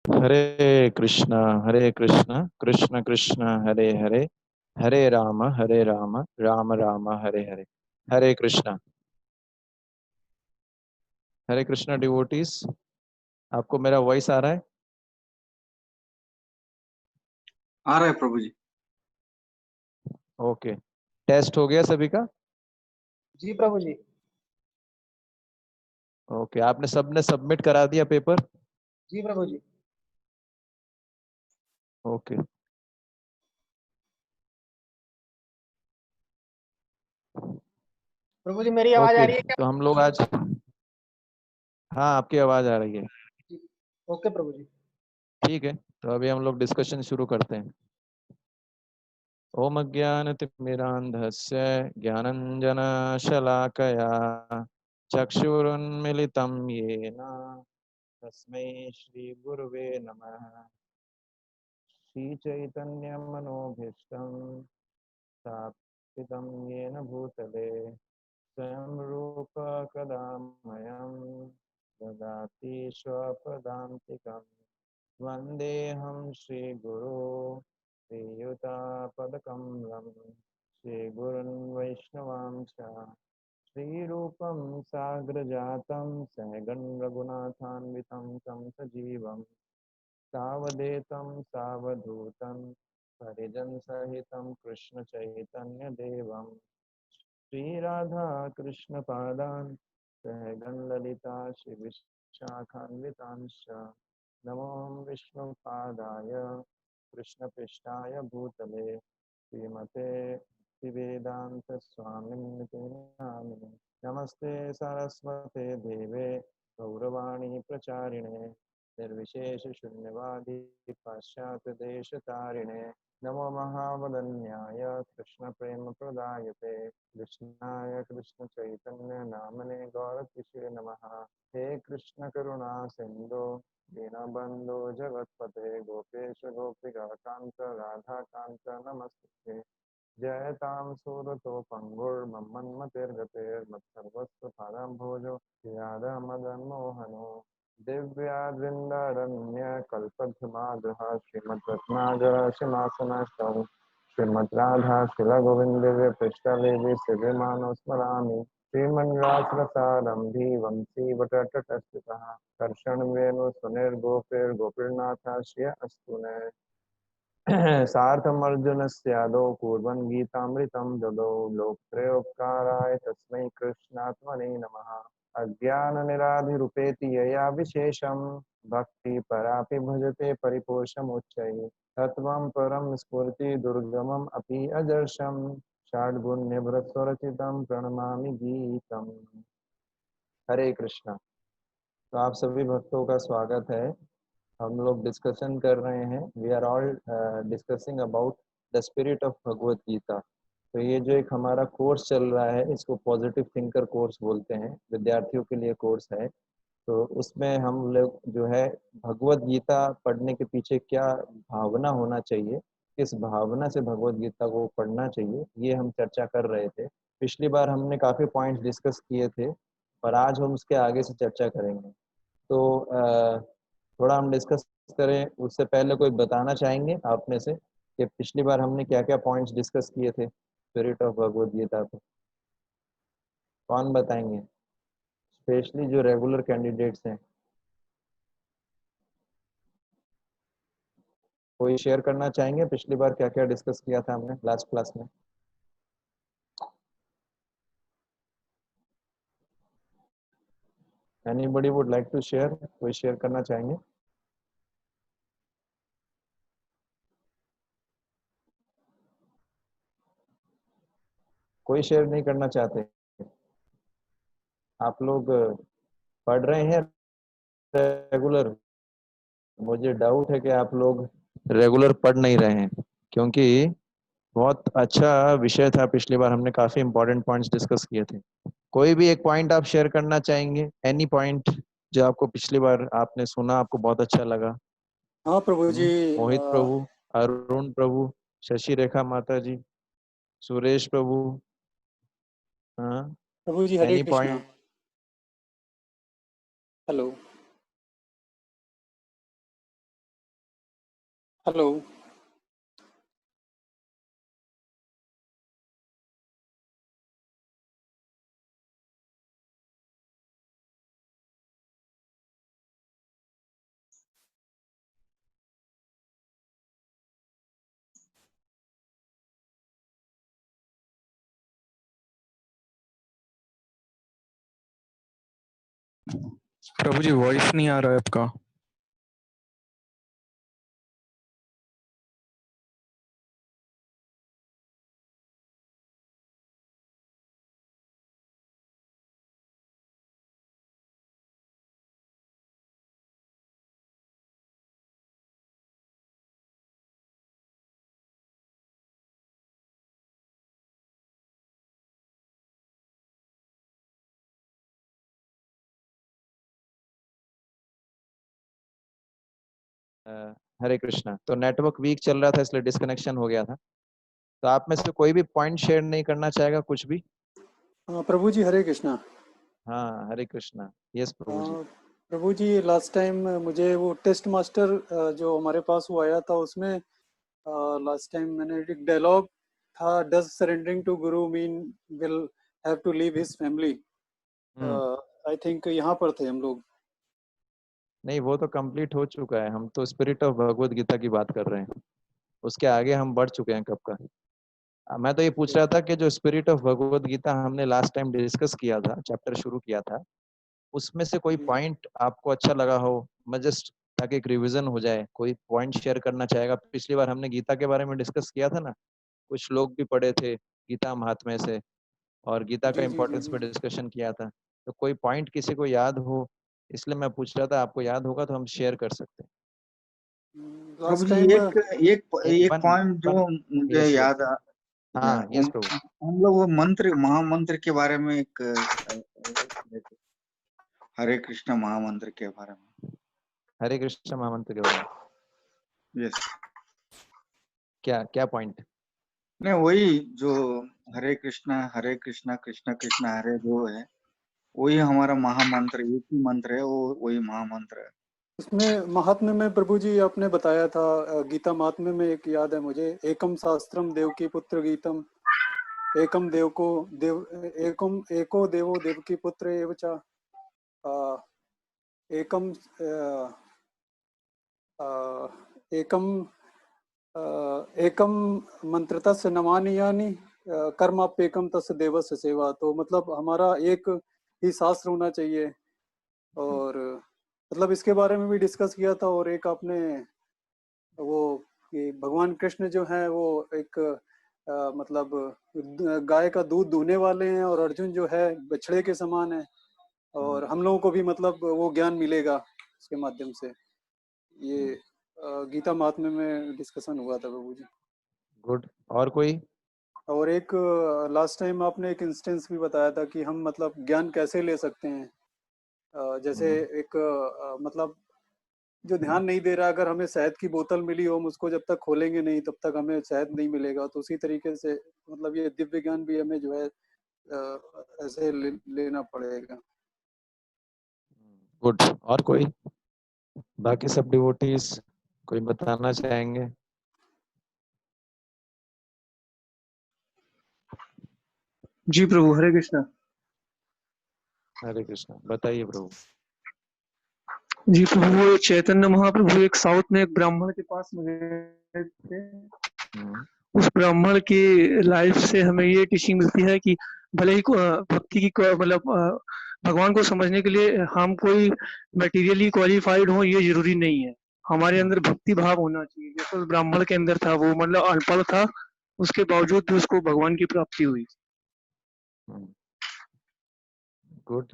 हरे कृष्णा कृष्ण कृष्ण हरे हरे, हरे राम राम राम हरे हरे। हरे कृष्णा। हरे Krishna devotees, आपको मेरा voice आ रहा है? आ रहा है प्रभु जी। ओके। टेस्ट हो गया सभी का? जी प्रभु जी। ओके, आपने सबने सबमिट करा दिया पेपर? जी प्रभु जी। ओके। प्रभु जी मेरी आवाज आ ओके, रही है क्या? तो हम लोग आज, हाँ आपकी आवाज आ रही है। जी। ओके प्रभु जी। ठीक है, तो अभी हम लोग डिस्कशन शुरू करते हैं। ओम अज्ञानतिमिरान्धस्य ज्ञानञ्जनशलाकया चक्षुरुन्मिलितं येन तस्मै श्रीगुरुवे नमः। श्रीचैतन्यमनोभीष्टं स्थापितं येन भूतले स्वयं रूप कदा मह्यं ददाति स्वपदान्तिकम्। वन्देऽहं श्रीगुरो श्रीयुतापदकमलं श्रीगुरुन् वैष्णवांश्च श्रीरूपं साग्रजातं सहगन् रघुनाथान्वितं तं सजीवं सावधेतं सावधूतं परिजनसहितं कृष्णचैतन्यदेवं श्रीराधा कृष्णपादान् सहगन् ललिता श्रीविशाखान्वितांश्च नमो विष्णुपादाय कृष्णपृष्ठाय भूतले श्रीमते भक्तिवेदान्तस्वामिन्निति नामिने। नमस्ते सरस्वते देवे गौरवाणी प्रचारिणे निर्विशेषशून्यवादी पाश्चात्यदेशतारिणे नमो महावदन्याय कृष्णप्रेमप्रदायते कृष्णाय कृष्णचैतन्य नामने गौरतिषे नमः। हे कृष्ण करुणा सिन्धो दीनबन्धो जगत्पते गोपेश गोपिका कान्त राधा कान्त नमस्ते। जयतां सूरतो पङ्गुर्मन्मतिर्गतिर्मत्सर्वस्य पादाम्भोजो यादमदन्मोहनो दिव्याद्रिन्दारण्यकल्पद्रुमादः श्रीमद्रत्नागरशिमासनस्थौ श्रीमद्राधा शिलागोविन्दव्यपृष्ठदेवी सेव्यमानो स्मरामि। श्रीमन्रासरसारम्भी वंशी वटटटस्थितः कर्षणवेणु सुनिर्गोपिर्गोपीर्नाथाश्य अस्तु नः। सार्थमर्जुनस्यादौ कुर्वन् गीतामृतं ददौ लोकत्रयोपकाराय तस्मै कृष्णात्मने नमः। अज्ञाननिराधिरुपेति यया विशेषं भक्ति परापि भजते परिपोषमुच्चैः तत्त्वं परं स्फुर्ति दुर्गमम् अपि अदर्शम् षड्गुण्यभृत्स्वरचितं प्रणमामि गीतम्। हरे कृष्णा। तो आप सभी भक्तों का स्वागत है। हम लोग डिस्कशन कर रहे हैं, we are all discussing about the spirit of Bhagavad Gita. तो ये जो एक हमारा कोर्स चल रहा है, इसको पॉजिटिव थिंकर कोर्स बोलते हैं, विद्यार्थियों के लिए कोर्स है। तो उसमें हम लोग जो है भगवत गीता पढ़ने के पीछे क्या भावना होना चाहिए, किस भावना से भगवत गीता को पढ़ना चाहिए, ये हम चर्चा कर रहे थे। पिछली बार हमने काफ़ी पॉइंट्स डिस्कस किए थे और आज हम उसके आगे से चर्चा करेंगे। तो थोड़ा हम डिस्कस करें उससे पहले कोई बताना चाहेंगे आप में से कि पिछली बार हमने क्या क्या पॉइंट्स डिस्कस किए थे स्पिरिट ऑफ भगवद गीता पे? कौन बताएंगे, स्पेशली जो रेगुलर कैंडिडेट्स हैं? कोई शेयर करना चाहेंगे पिछली बार क्या क्या डिस्कस किया था हमने लास्ट क्लास में? Anybody would like to share? कोई शेयर करना चाहेंगे? कोई शेयर नहीं करना चाहते? आप लोग पढ़ रहे हैं रेगुलर? मुझे डाउट है कि आप लोग रेगुलर पढ़ नहीं रहे हैं, क्योंकि बहुत अच्छा विषय था। पिछली बार हमने काफी इंपॉर्टेंट पॉइंट्स डिस्कस किए थे। कोई भी एक पॉइंट आप शेयर करना चाहेंगे, एनी पॉइंट जो आपको पिछली बार आपने सुना, आपको बहुत अच्छा लगा? हाँ प्रभु जी। मोहित प्रभु, अरुण प्रभु, शशि रेखा माता जी, सुरेश प्रभु, हाँ, प्रभु जी हरे एनी Krishna. Point? Hello. Hello. Prabhu ji voice नहीं आ रहा है आपका। हरे कृष्णा। तो नेटवर्क वीक चल रहा था इसलिए डिस्कनेक्शन हो गया था। तो आप में से कोई भी पॉइंट शेयर नहीं करना चाहेगा कुछ भी? प्रभु जी हरे कृष्णा। हाँ हरे कृष्णा। यस प्रभु जी। प्रभु जी लास्ट टाइम मुझे वो टेस्ट मास्टर जो हमारे पास वो आया था उसमें लास्ट टाइम मैंने एक डायलॉग था, does surrendering to guru mean will have to leave his family. I think यहाँ पर थे हम लोग। नहीं, वो तो कंप्लीट हो चुका है। हम तो स्पिरिट ऑफ भगवत गीता की बात कर रहे हैं। उसके आगे हम बढ़ चुके हैं कब का। मैं तो ये पूछ रहा था कि जो स्पिरिट ऑफ भगवत गीता हमने लास्ट टाइम डिस्कस किया था, चैप्टर शुरू किया था, उसमें से कोई पॉइंट आपको अच्छा लगा हो? मैं जस्ट ताकि एक रिवीजन हो जाए, कोई पॉइंट शेयर करना चाहेगा? पिछली बार हमने गीता के बारे में डिस्कस किया था ना, कुछ लोग भी पढ़े थे गीता महात्म्य से, और गीता का जी जी जी इम्पोर्टेंस जी। पे डिस्कशन किया था। तो कोई पॉइंट किसी को याद हो, इसलिए मैं पूछ रहा था। आपको याद होगा तो हम शेयर कर सकते प्रभु लास्ट जी टाइम एक एक हैं। एक वन पॉइंट वन जो मुझे यस याद प्रभु। हाँ यस प्रभु। हम लोग वो मंत्र महामंत्र के बारे में एक हरे कृष्ण महामंत्र के बारे में। हरे कृष्ण महामंत्र के बारे में यस। क्या क्या पॉइंट? नहीं वही जो हरे कृष्णा कृष्ण कृष्ण हरे जो है वही हमारा महामंत्र, एक ही मंत्र है वो, वही महामंत्र है। उसमें महात्म्य में प्रभु जी आपने बताया था, गीता महात्म्य में एक याद है मुझे, एकम शास्त्रम देवकी पुत्र गीतम, एकम देव को देव, एकम एको देवो देवकी पुत्र एव च, अ, एकम एकम एकम मंत्रतस्य नमानि यानि, कर्माप्येकम तस्य देवस्य सेवा। तो मतलब हमारा एक ही शास्त्र होना चाहिए। और मतलब इसके बारे में भी डिस्कस किया था। और एक आपने वो कि भगवान कृष्ण जो है वो एक मतलब गाय का दूध दूहने वाले हैं, और अर्जुन जो है बछड़े के समान है। और हम लोगों को भी मतलब वो ज्ञान मिलेगा उसके माध्यम से। ये गीता महात्म्य में डिस्कशन हुआ था प्रभु जी। गुड। और कोई? और एक लास्ट टाइम आपने एक इंस्टेंस भी बताया था कि हम मतलब ज्ञान कैसे ले सकते हैं। जैसे एक मतलब जो ध्यान नहीं दे रहा, अगर हमें शहद की बोतल मिली हो, हम उसको जब तक खोलेंगे नहीं तब तक हमें शहद नहीं मिलेगा। तो उसी तरीके से मतलब ये दिव्य ज्ञान भी हमें जो है ऐसे लेना पड़ेगा। गुड। और कोई? बाकी सब डिवोटीज कोई बताना चाहेंगे? जी प्रभु हरे कृष्णा। हरे कृष्णा। बताइए प्रभु। जी प्रभु वो चैतन्य महाप्रभु एक साउथ में एक ब्राह्मण के पास में गए थे। उस ब्राह्मण की लाइफ से हमें ये टीचिंग मिलती है कि भले ही भक्ति की मतलब भगवान को समझने के लिए हम कोई मटेरियली क्वालिफाइड हो ये जरूरी नहीं है। हमारे अंदर भक्ति भाव होना चाहिए, जैसे उस ब्राह्मण के अंदर था। वो मतलब अनपढ़ था, उसके बावजूद भी उसको भगवान की प्राप्ति हुई। गुड।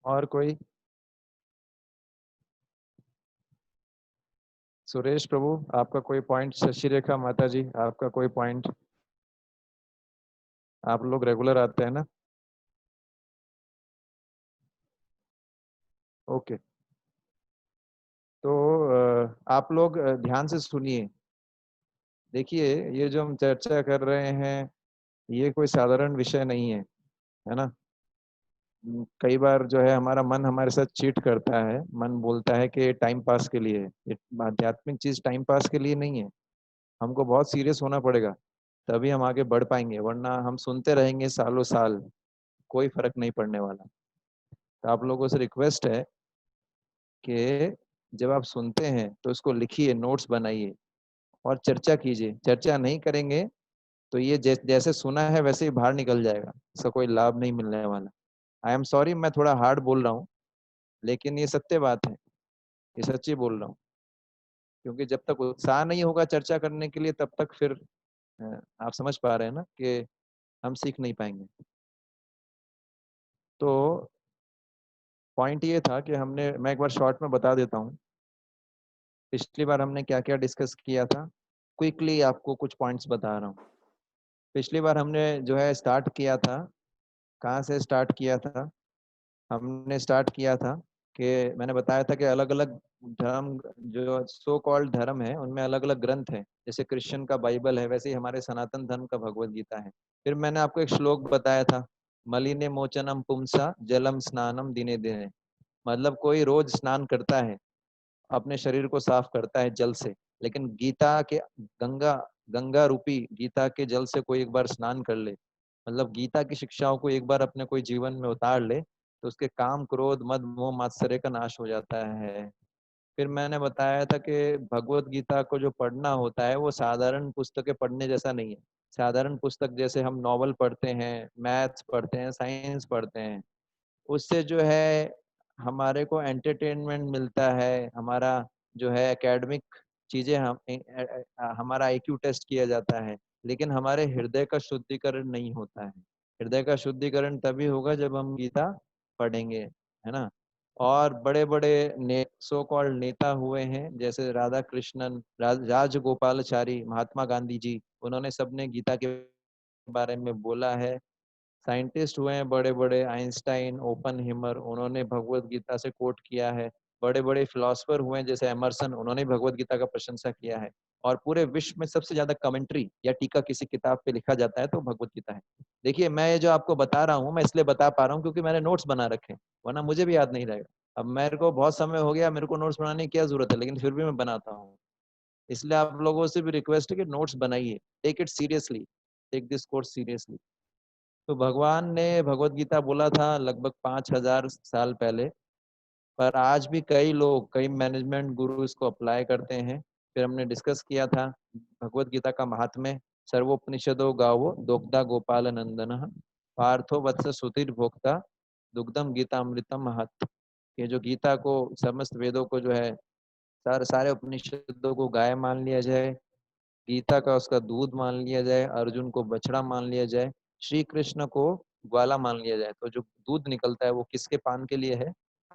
और कोई? सुरेश प्रभु, आपका कोई पॉइंट? शशि रेखा माता जी, आपका कोई पॉइंट? आप लोग रेगुलर आते हैं ना? ओके। तो आप लोग ध्यान से सुनिए। देखिए, ये जो हम चर्चा कर रहे हैं ये कोई साधारण विषय नहीं है, है ना? कई बार जो है हमारा मन हमारे साथ चीट करता है। मन बोलता है कि टाइम पास के लिए है। ये आध्यात्मिक चीज टाइम पास के लिए नहीं है। हमको बहुत सीरियस होना पड़ेगा, तभी हम आगे बढ़ पाएंगे, वरना हम सुनते रहेंगे सालों साल, कोई फर्क नहीं पड़ने वाला। तो आप लोगों से रिक्वेस्ट है कि जब आप सुनते हैं तो इसको लिखिए, नोट्स बनाइए और चर्चा कीजिए। चर्चा नहीं करेंगे तो ये जैसे सुना है वैसे ही बाहर निकल जाएगा, इसका कोई लाभ नहीं मिलने वाला। आई एम सॉरी, मैं थोड़ा हार्ड बोल रहा हूँ, लेकिन ये सत्य बात है, ये सच्ची बोल रहा हूँ। क्योंकि जब तक उत्साह नहीं होगा चर्चा करने के लिए, तब तक फिर आप समझ पा रहे हैं ना कि हम सीख नहीं पाएंगे। तो पॉइंट ये था कि मैं एक बार शॉर्ट में बता देता हूँ पिछली बार हमने क्या क्या डिस्कस किया था। क्विकली आपको कुछ पॉइंट्स बता रहा हूँ। पिछली बार हमने जो है स्टार्ट किया था, कहाँ से स्टार्ट किया था? हमने स्टार्ट किया था कि मैंने बताया था कि अलग अलग धर्म, जो सो कॉल्ड धर्म है, उनमें अलग अलग ग्रंथ हैं। जैसे क्रिश्चियन का बाइबल है, वैसे ही हमारे सनातन धर्म का भगवत गीता है। फिर मैंने आपको एक श्लोक बताया था, मलिने मोचनम पुंसा जलम स्नानम दिने दिने। मतलब कोई रोज स्नान करता है, अपने शरीर को साफ करता है जल से, लेकिन गीता के गंगा गंगा रूपी गीता के जल से कोई एक बार स्नान कर ले, मतलब गीता की शिक्षाओं को एक बार अपने कोई जीवन में उतार ले, तो उसके काम क्रोध मद मोह मात्सर्य का नाश हो जाता है। फिर मैंने बताया था कि भगवत गीता को जो पढ़ना होता है वो साधारण पुस्तकें पढ़ने जैसा नहीं है। साधारण पुस्तक जैसे हम नॉवल पढ़ते हैं, मैथ्स पढ़ते हैं, साइंस पढ़ते हैं, उससे जो है हमारे को एंटरटेनमेंट मिलता है, हमारा जो है एकेडमिक चीजें हमारा आईक्यू टेस्ट किया जाता है, लेकिन हमारे हृदय का शुद्धिकरण नहीं होता है। हृदय का शुद्धिकरण तभी होगा जब हम गीता पढ़ेंगे, है ना। और बड़े बड़े सो कॉल्ड नेता हुए हैं, जैसे राधा कृष्णन, राजगोपालाचारी, महात्मा गांधी जी, उन्होंने सबने गीता के बारे में बोला है। साइंटिस्ट हुए हैं बड़े बड़े, आइंस्टाइन, ओपनहीमर, उन्होंने भगवत गीता से कोट किया है। बड़े बड़े फिलोसफर हुए हैं जैसे एमरसन, उन्होंने भगवत गीता का प्रशंसा किया है। और पूरे विश्व में सबसे ज्यादा कमेंट्री या टीका किसी किताब पे लिखा जाता है तो भगवत गीता है। देखिए, मैं ये जो आपको बता रहा हूँ, मैं इसलिए बता पा रहा हूँ क्योंकि मैंने नोट्स बना रखे हैं, वरना मुझे भी याद नहीं रहेगा। अब मेरे को बहुत समय हो गया, मेरे को नोट्स बनाने की क्या जरूरत है, लेकिन फिर भी मैं बनाता हूँ। इसलिए आप लोगों से भी रिक्वेस्ट है कि नोट्स बनाइए, take it seriously, take this course seriously. तो भगवान ने भगवत गीता बोला था लगभग 5000 साल पहले, पर आज भी कई लोग, कई मैनेजमेंट गुरु इसको अप्लाई करते हैं। फिर हमने डिस्कस किया था भगवत गीता का महात्म्य। सर्वोपनिषदो गावो दोग्धा गोपाल नंदन, पार्थो वत्स सुधीर भोक्ता, दुग्धम गीता अमृतम महत्। ये जो गीता को, समस्त वेदों को जो है, सारे उपनिषदों को गाय मान लिया जाए, गीता का उसका दूध मान लिया जाए, अर्जुन को बछड़ा मान लिया जाए, श्री कृष्ण को ग्वाला मान लिया जाए, तो जो दूध निकलता है वो किसके पान के लिए है?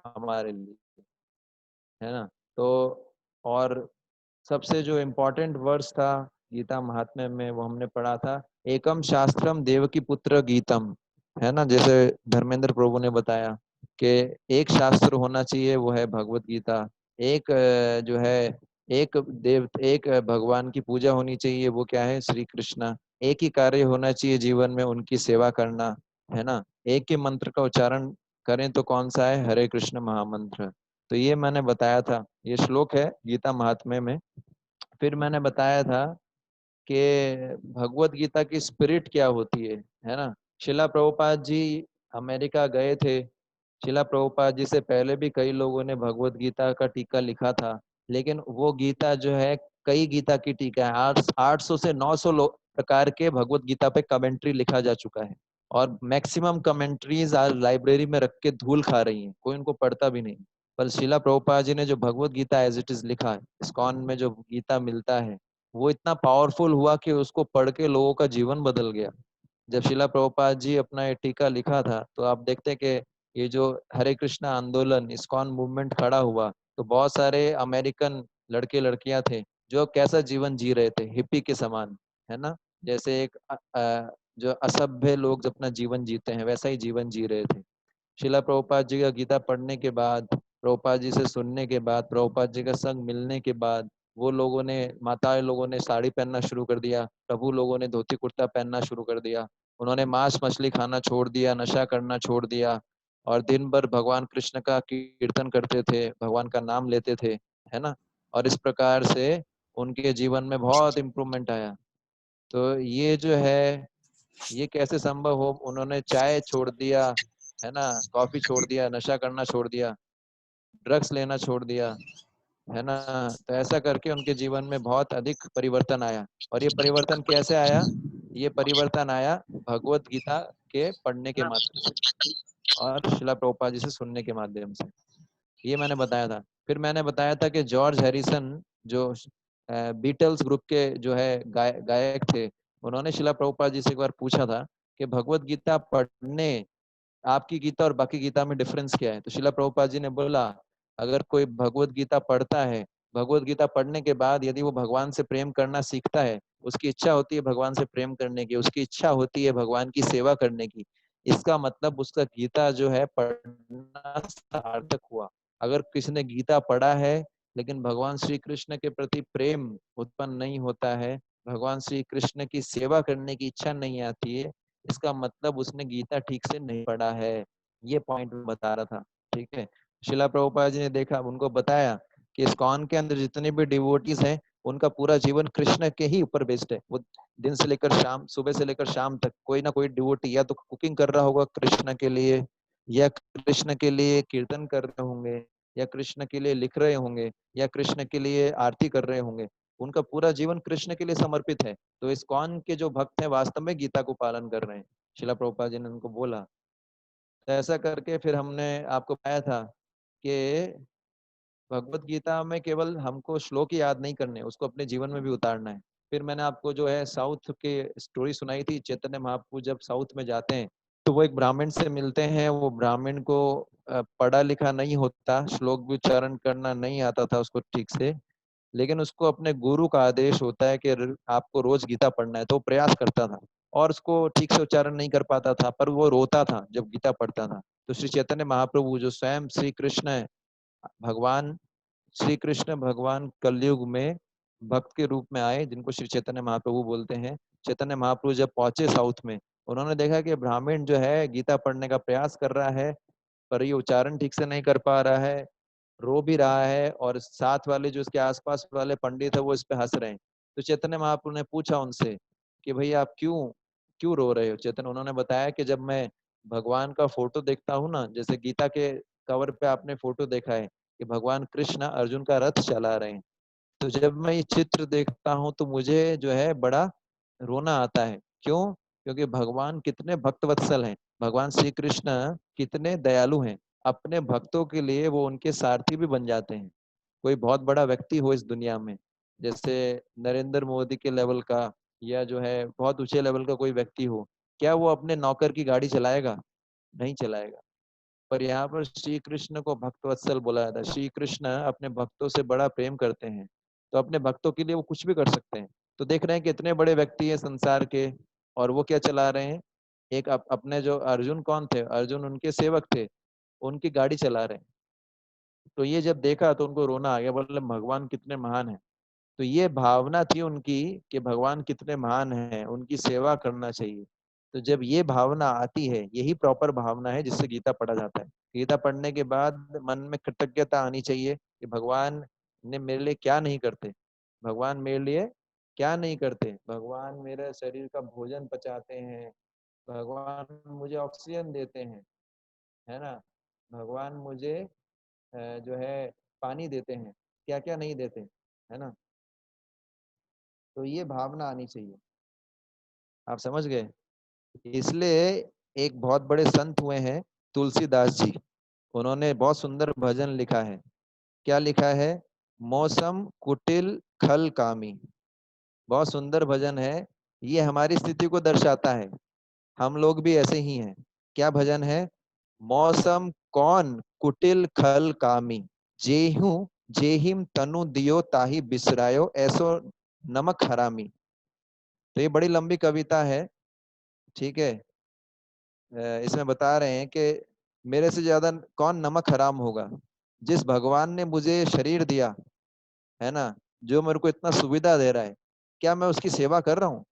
हमारे लिए, है ना। तो और सबसे जो इम्पोर्टेंट वर्स था गीता महात्म्य में, वो हमने पढ़ा था, एकम शास्त्रम देवकी पुत्र गीतम, है ना। जैसे धर्मेंद्र प्रभु ने बताया कि एक शास्त्र होना चाहिए, वो है भगवत गीता। एक जो है, एक भगवान की पूजा होनी चाहिए, वो क्या है? श्री कृष्णा। एक ही कार्य होना चाहिए जीवन में, उनकी सेवा करना, है ना। एक ही मंत्र का उच्चारण करें तो कौन सा है? हरे कृष्ण महामंत्र। तो ये मैंने बताया था, ये श्लोक है गीता महात्म्य में। फिर मैंने बताया था कि भगवत गीता की स्पिरिट क्या होती है ना। शिला प्रभुपाद जी अमेरिका गए थे। शिला प्रभुपाद जी से पहले भी कई लोगों ने भगवत गीता का टीका लिखा था, लेकिन वो गीता जो है, कई गीता की टीका है, 800 से 900 प्रकार के भगवत गीता पे कमेंट्री लिखा जा चुका है। और मैक्सिमम कमेंट्रीज आज लाइब्रेरी में रख के धूल खा रही हैं, कोई उनको पढ़ता भी नहीं। पर शिला प्रभुपाद जी ने जो Bhagavad Gita as it is लिखा है, इस्कॉन में जो गीता मिलता है, वो इतना पावरफुल हुआ कि उसको पढ़ के लोगों का जीवन बदल गया। जब शिला प्रभुपाद जी अपना ये टीका लिखा था, तो आप देखते कि ये जो हरे कृष्णा आंदोलन, इस्कॉन मूवमेंट खड़ा हुआ, तो बहुत सारे अमेरिकन लड़के लड़कियां थे जो कैसा जीवन जी रहे थे, हिप्पी के समान, है ना। जैसे एक जो असभ्य लोग अपना जीवन जीते हैं, वैसा ही जीवन जी रहे थे। शिला प्रभुपाद जी का गीता पढ़ने के बाद, प्रभुपाद जी से सुनने के बाद, प्रभुपाद जी का संग मिलने के बाद, वो लोगों ने, माताएं लोगों ने साड़ी पहनना शुरू कर दिया, प्रभु लोगों ने धोती कुर्ता पहनना शुरू कर दिया। उन्होंने मांस मछली खाना छोड़ दिया, नशा करना छोड़ दिया, और दिन भर भगवान कृष्ण का कीर्तन करते थे, भगवान का नाम लेते थे, है ना। और इस प्रकार से उनके जीवन में बहुत इम्प्रूवमेंट आया। तो ये जो है, ये कैसे संभव हो, उन्होंने चाय छोड़ दिया, है ना, कॉफी छोड़ दिया, नशा करना छोड़ दिया, ड्रग्स लेना छोड़ दिया, है ना। तो ऐसा करके उनके जीवन में बहुत अधिक परिवर्तन आया। और ये परिवर्तन कैसे आया? ये परिवर्तन आया भगवत गीता के पढ़ने के माध्यम से और शिला प्रभुपाद जी से सुनने के माध्यम से। ये मैंने बताया था। फिर मैंने बताया था कि जॉर्ज हैरिसन जो बीटल्स ग्रुप के जो है गायक थे, उन्होंने शिला प्रभुपाद जी से एक बार पूछा था कि भगवत गीता पढ़ने, आपकी गीता और बाकी गीता में डिफरेंस क्या है। तो शिला प्रभुपाद जी ने बोला, अगर कोई भगवत गीता पढ़ता है, भगवत गीता पढ़ने के बाद यदि वो भगवान से प्रेम करना सीखता है, उसकी इच्छा होती है भगवान से प्रेम करने की, उसकी इच्छा होती है भगवान की सेवा करने की, इसका मतलब उसका गीता जो है पढ़ना सार्थक हुआ। अगर किसी ने गीता पढ़ा है लेकिन भगवान श्री कृष्ण के प्रति प्रेम उत्पन्न नहीं होता है, भगवान श्री कृष्ण की सेवा करने की इच्छा नहीं आती है, इसका मतलब उसने गीता ठीक से नहीं पढ़ा है। ये पॉइंट बता रहा था। ठीक है। शिला प्रभुपाद जी ने देखा, उनको बताया कि इस्कॉन के अंदर जितने भी डिवोटीज हैं, उनका पूरा जीवन कृष्ण के ही ऊपर बेस्ड है। वो दिन से लेकर शाम, सुबह से लेकर शाम तक कोई ना कोई डिवोटी या तो कुकिंग कर रहा होगा कृष्ण के लिए, या कृष्ण के लिए कीर्तन कर रहे होंगे, या कृष्ण के लिए लिख रहे होंगे, या कृष्ण के लिए आरती कर रहे होंगे। उनका पूरा जीवन कृष्ण के लिए समर्पित है। तो इस्कॉन के जो भक्त हैं वास्तव में गीता को पालन कर रहे हैं। शिला प्रभुपाद जी ने उनको बोला। तो ऐसा करके फिर हमने आपको बताया था कि भगवत गीता में केवल हमको श्लोक ही याद नहीं करने, उसको अपने जीवन में भी उतारना है। फिर मैंने आपको जो है साउथ के स्टोरी सुनाई थी, चैतन्य महाप्रभु जब साउथ में जाते हैं तो वो एक ब्राह्मण से मिलते हैं। वो ब्राह्मण को पढ़ा लिखा नहीं होता, श्लोक भी उच्चारण करना नहीं आता था उसको ठीक से, लेकिन उसको अपने गुरु का आदेश होता है कि आपको रोज गीता पढ़ना है। तो वो प्रयास करता था और उसको ठीक से उच्चारण नहीं कर पाता था, पर वो रोता था जब गीता पढ़ता था। तो श्री चैतन्य महाप्रभु जो स्वयं श्री कृष्ण है, भगवान श्री कृष्ण भगवान कलयुग में भक्त के रूप में आए, जिनको श्री चैतन्य महाप्रभु बोलते हैं। चैतन्य महाप्रभु जब पहुंचे साउथ में, उन्होंने देखा कि ब्राह्मण जो है गीता पढ़ने का प्रयास कर रहा है, पर ये उच्चारण ठीक से नहीं कर पा रहा है, रो भी रहा है, और साथ वाले जो उसके आसपास वाले पंडित है वो इस पे हंस रहे हैं। तो चैतन्य महाप्रभु ने पूछा उनसे कि भाई आप क्यों क्यों रो रहे हो चैतन्य। उन्होंने बताया कि जब मैं भगवान का फोटो देखता हूँ ना, जैसे गीता के कवर पे आपने फोटो देखा है कि भगवान कृष्ण अर्जुन का रथ चला रहे हैं, तो जब मैं ये चित्र देखता हूँ तो मुझे जो है बड़ा रोना आता है। क्यों? क्योंकि भगवान कितने भक्त वत्सल हैं, भगवान श्री कृष्ण कितने दयालु हैं। अपने भक्तों के लिए वो उनके सारथी भी बन जाते हैं। कोई बहुत बड़ा व्यक्ति हो इस दुनिया में, जैसे नरेंद्र मोदी के लेवल का, या जो है बहुत ऊंचे लेवल का कोई व्यक्ति हो, क्या वो अपने नौकर की गाड़ी चलाएगा? नहीं चलाएगा। पर यहाँ पर श्री कृष्ण को भक्त वत्सल बोला जाता है। श्री कृष्ण अपने भक्तों से बड़ा प्रेम करते हैं, तो अपने भक्तों के लिए वो कुछ भी कर सकते हैं। तो देख रहे हैं कि इतने बड़े व्यक्ति हैं संसार के, और वो क्या चला रहे हैं? एक अपने जो अर्जुन कौन थे, अर्जुन उनके सेवक थे, उनकी गाड़ी चला रहे हैं। तो ये जब देखा तो उनको रोना आ गया, बोले भगवान कितने महान है। तो ये भावना थी उनकी कि भगवान कितने महान हैं, उनकी सेवा करना चाहिए। तो जब ये भावना आती है, यही प्रॉपर भावना है जिससे गीता पढ़ा जाता है। गीता पढ़ने के बाद मन में कृतज्ञता आनी चाहिए कि भगवान ने मेरे लिए क्या नहीं करते, भगवान मेरे लिए क्या नहीं करते, भगवान मेरे शरीर का भोजन पचाते हैं, भगवान मुझे ऑक्सीजन देते हैं, है ना, भगवान मुझे जो है पानी देते हैं, क्या क्या नहीं देते, है ना। तो ये भावना आनी चाहिए। आप समझ गए? इसलिए एक बहुत बड़े संत हुए हैं तुलसीदास जी, उन्होंने बहुत सुंदर भजन लिखा है। क्या लिखा है? मौसम कुटिल खल कामी। बहुत सुंदर भजन है, ये हमारी स्थिति को दर्शाता है। हम लोग भी ऐसे ही हैं। क्या भजन है? मौसम कौन कुटिल खल कामी, जेहू जेहिम तनु दियो ताही बिसरायो ऐसो नमक हरामी। तो ये बड़ी लंबी कविता है, ठीक है। इसमें बता रहे हैं कि मेरे से ज्यादा कौन नमक हराम होगा। जिस भगवान ने मुझे शरीर दिया है ना, जो मेरे को इतना सुविधा दे रहा है, क्या मैं उसकी सेवा कर रहा हूँ?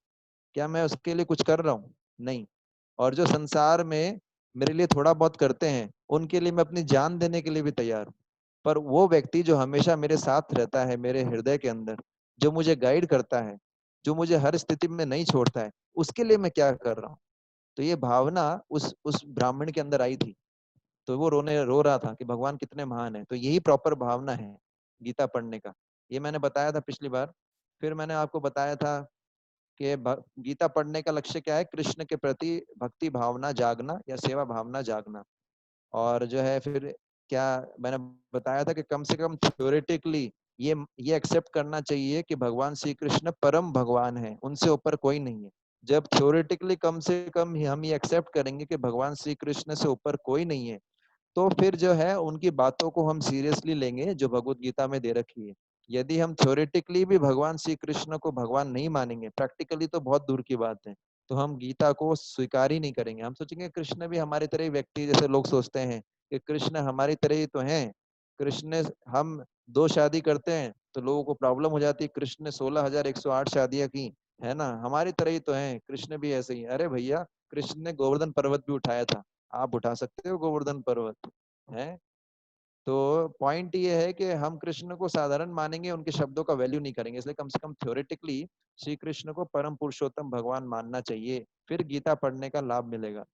क्या मैं उसके लिए कुछ कर रहा हूँ? नहीं। और जो संसार में मेरे लिए थोड़ा बहुत करते हैं, उनके लिए मैं अपनी जान देने के लिए भी तैयार हूँ। पर वो व्यक्ति जो हमेशा मेरे साथ रहता है, मेरे हृदय के अंदर, जो मुझे गाइड करता है, जो मुझे हर स्थिति में नहीं छोड़ता है, उसके लिए मैं क्या कर रहा हूँ। तो ये भावना उस ब्राह्मण के अंदर आई थी। तो वो रो रहा था कि भगवान कितने महान है। तो यही प्रॉपर भावना है गीता पढ़ने का। ये मैंने बताया था पिछली बार। फिर मैंने आपको बताया था कि गीता पढ़ने का लक्ष्य क्या है, कृष्ण के प्रति भक्ति भावना जागना या सेवा भावना जागना। और जो है फिर क्या मैंने बताया था कि कम से कम थ्योरेटिकली ये एक्सेप्ट करना चाहिए कि भगवान श्री कृष्ण परम भगवान है, उनसे ऊपर कोई नहीं है। जब थ्योरेटिकली कम से कम हम ये एक्सेप्ट करेंगे कि भगवान श्री कृष्ण से ऊपर कोई नहीं है, तो फिर जो है उनकी बातों को हम सीरियसली लेंगे जो भगवत गीता में दे रखी है। यदि हम थ्योरेटिकली भी भगवान श्री कृष्ण को भगवान नहीं मानेंगे, प्रैक्टिकली तो बहुत दूर की बात है, तो हम गीता को स्वीकार ही नहीं करेंगे। हम सोचेंगे कृष्ण भी हमारी तरह ही व्यक्ति, जैसे लोग सोचते हैं कि कृष्ण हमारी तरह ही तो हैं। कृष्ण, हम 2 शादी करते हैं तो लोगों को प्रॉब्लम हो जाती है, कृष्ण ने 16,108 शादियां की, है ना, हमारी तरह ही तो हैं, कृष्ण भी ऐसे ही। अरे भैया, कृष्ण ने गोवर्धन पर्वत भी उठाया था, आप उठा सकते हो गोवर्धन पर्वत है। तो पॉइंट ये है कि हम कृष्ण को साधारण मानेंगे, उनके शब्दों का वैल्यू नहीं करेंगे। इसलिए कम से कम थ्योरेटिकली श्री कृष्ण को परम पुरुषोत्तम भगवान मानना चाहिए, फिर गीता पढ़ने का लाभ मिलेगा।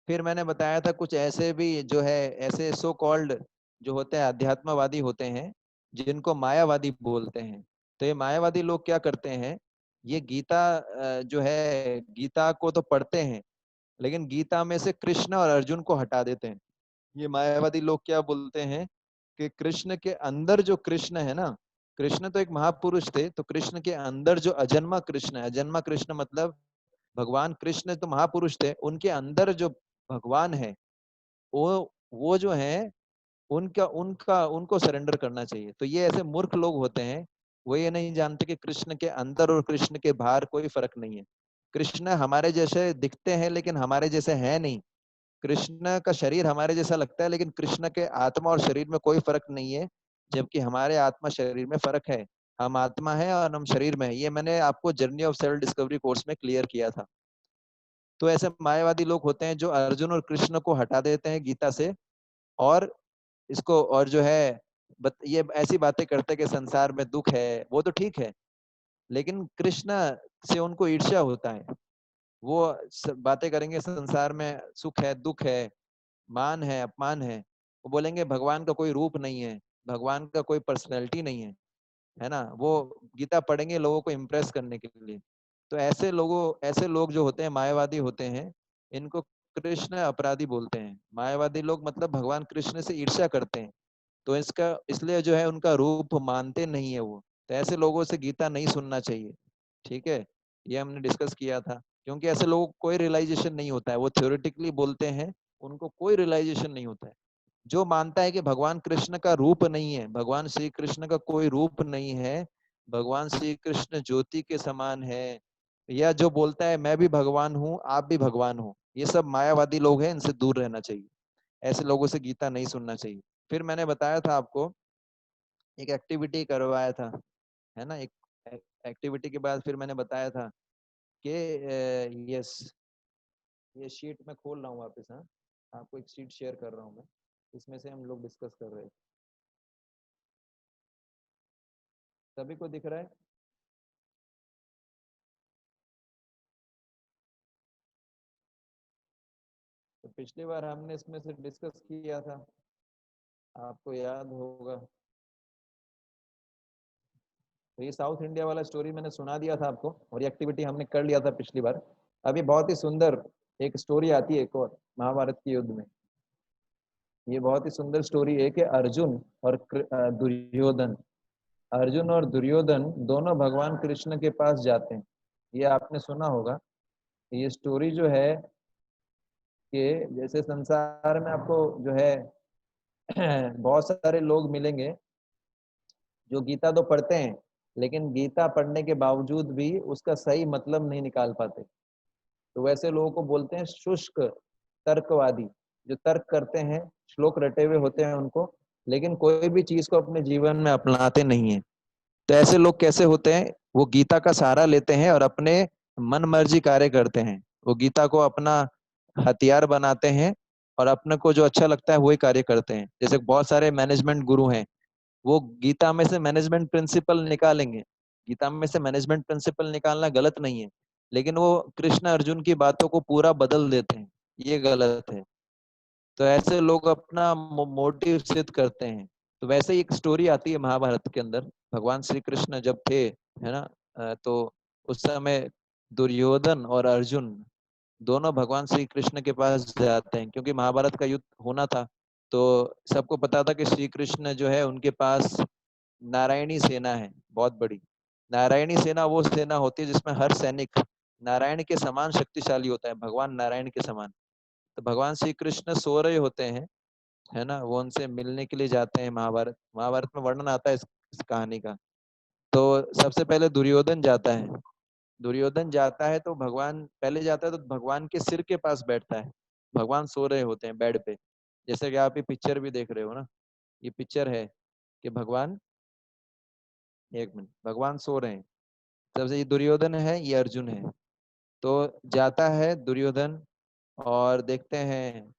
फिर मैंने बताया था कुछ ऐसे भी जो है, ऐसे सो कॉल्ड जो होते हैं अध्यात्मवादी होते हैं, जिनको मायावादी बोलते हैं। तो ये मायावादी लोग क्या करते हैं, ये गीता जो है, गीता को तो पढ़ते हैं, लेकिन गीता में से कृष्ण और अर्जुन को हटा देते हैं। ये मायावादी लोग क्या बोलते हैं कि कृष्ण के अंदर जो कृष्ण है ना, कृष्ण तो एक महापुरुष थे, तो कृष्ण के अंदर जो अजन्मा कृष्ण है, अजन्मा कृष्ण मतलब भगवान कृष्ण तो महापुरुष थे, उनके अंदर जो भगवान है, वो जो है उनका उनका उनको सरेंडर करना चाहिए। तो ये ऐसे मूर्ख लोग होते हैं, वो ये नहीं जानते कि कृष्ण के अंदर और कृष्ण के बाहर कोई फर्क नहीं है। कृष्ण हमारे जैसे दिखते हैं लेकिन हमारे जैसे है नहीं। कृष्ण का शरीर हमारे जैसा लगता है, लेकिन कृष्ण के आत्मा और शरीर में कोई फर्क नहीं है, जबकि हमारे आत्मा शरीर में फर्क है। हम आत्मा है और हम शरीर में है। ये मैंने आपको journey of self discovery course में क्लियर किया था। तो ऐसे मायावादी लोग होते हैं जो अर्जुन और कृष्ण को हटा देते हैं गीता से, और इसको, और जो है ये ऐसी बातें करते हैं कि संसार में दुख है। वो तो ठीक है, लेकिन कृष्ण से उनको ईर्ष्या होता है। वो बातें करेंगे संसार में सुख है, दुख है, मान है, अपमान है। वो बोलेंगे भगवान का कोई रूप नहीं है, भगवान का कोई पर्सनैलिटी नहीं है, है ना। वो गीता पढ़ेंगे लोगों को इम्प्रेस करने के लिए। तो ऐसे लोग जो होते हैं मायावादी होते हैं, इनको कृष्ण अपराधी बोलते हैं। मायावादी लोग मतलब भगवान कृष्ण से ईर्ष्या करते हैं, तो इसका इसलिए जो है उनका रूप मानते नहीं है वो। तो ऐसे लोगों से गीता नहीं सुनना चाहिए, ठीक है। ये हमने डिस्कस किया था, क्योंकि ऐसे लोगों को कोई रियलाइजेशन नहीं होता है। वो थ्योरेटिकली बोलते हैं, उनको कोई रियलाइजेशन नहीं होता है। जो मानता है कि भगवान कृष्ण का रूप नहीं है, भगवान श्री कृष्ण का कोई रूप नहीं है, भगवान श्री कृष्ण ज्योति के समान है, या जो बोलता है मैं भी भगवान हूँ, आप भी भगवान हो, ये सब मायावादी लोग हैं, इनसे दूर रहना चाहिए। ऐसे लोगों से गीता नहीं सुनना चाहिए। फिर मैंने बताया था आपको, एक एक्टिविटी करवाया था, है ना। एक एक्टिविटी के बाद फिर मैंने बताया था कि यस, ये शीट मैं खोल रहा हूँ वापस। हाँ, आपको एक शीट शेयर कर रहा हूँ मैं, इसमें से हम लोग डिस्कस कर रहे हैं। सभी को दिख रहा है? तो पिछली बार हमने इसमें से डिस्कस किया था, आपको याद होगा। तो ये साउथ इंडिया वाला स्टोरी मैंने सुना दिया था आपको, और ये एक्टिविटी हमने कर लिया था पिछली बार। अभी बहुत ही सुंदर एक स्टोरी आती है, एक और महाभारत के युद्ध में। ये बहुत ही सुंदर स्टोरी है कि अर्जुन और दुर्योधन, अर्जुन और दुर्योधन दोनों भगवान कृष्ण के पास जाते हैं। ये आपने सुना होगा। ये स्टोरी जो है कि जैसे संसार में आपको जो है बहुत सारे लोग मिलेंगे जो गीता तो पढ़ते हैं, लेकिन गीता पढ़ने के बावजूद भी उसका सही मतलब नहीं निकाल पाते। तो वैसे लोगों को बोलते हैं शुष्क तर्कवादी, जो तर्क करते हैं, श्लोक रटे हुए होते हैं उनको, लेकिन कोई भी चीज को अपने जीवन में अपनाते नहीं है। तो ऐसे लोग कैसे होते हैं, वो गीता का सहारा लेते हैं और अपने मन मर्जी कार्य करते हैं। वो गीता को अपना हथियार बनाते हैं और अपने को जो अच्छा लगता है वही कार्य करते हैं। जैसे बहुत सारे मैनेजमेंट गुरु हैं, वो गीता में से मैनेजमेंट प्रिंसिपल निकालेंगे, गीता में से मैनेजमेंट प्रिंसिपल निकालना गलत नहीं है, लेकिन वो कृष्ण अर्जुन की बातों को पूरा बदल देते हैं, ये गलत है। तो ऐसे लोग अपना मोटिव सिद्ध करते हैं। तो वैसे ही एक स्टोरी आती है महाभारत के अंदर, भगवान श्री कृष्ण जब थे, है ना, तो उस समय दुर्योधन और अर्जुन दोनों भगवान श्री कृष्ण के पास जाते हैं, क्योंकि महाभारत का युद्ध होना था। तो सबको पता था कि श्री कृष्ण जो है उनके पास नारायणी सेना है, बहुत बड़ी। नारायणी सेना वो सेना होती है जिसमें हर सैनिक नारायण के समान शक्तिशाली होता है, भगवान नारायण के समान। तो भगवान श्री कृष्ण सो रहे होते हैं, है ना, वो उनसे मिलने के लिए जाते हैं। महाभारत महाभारत में वर्णन आता है इस कहानी का। तो सबसे पहले दुर्योधन जाता है। दुर्योधन जाता है तो भगवान पहले जाता है, तो भगवान के सिर के पास बैठता है। भगवान सो रहे होते हैं बेड पे, जैसे कि आप ये पिक्चर भी देख रहे हो ना, ये पिक्चर है कि भगवान, एक मिनट, भगवान सो रहे हैं। सबसे ये दुर्योधन है, ये अर्जुन है। तो जाता है दुर्योधन और देखते हैं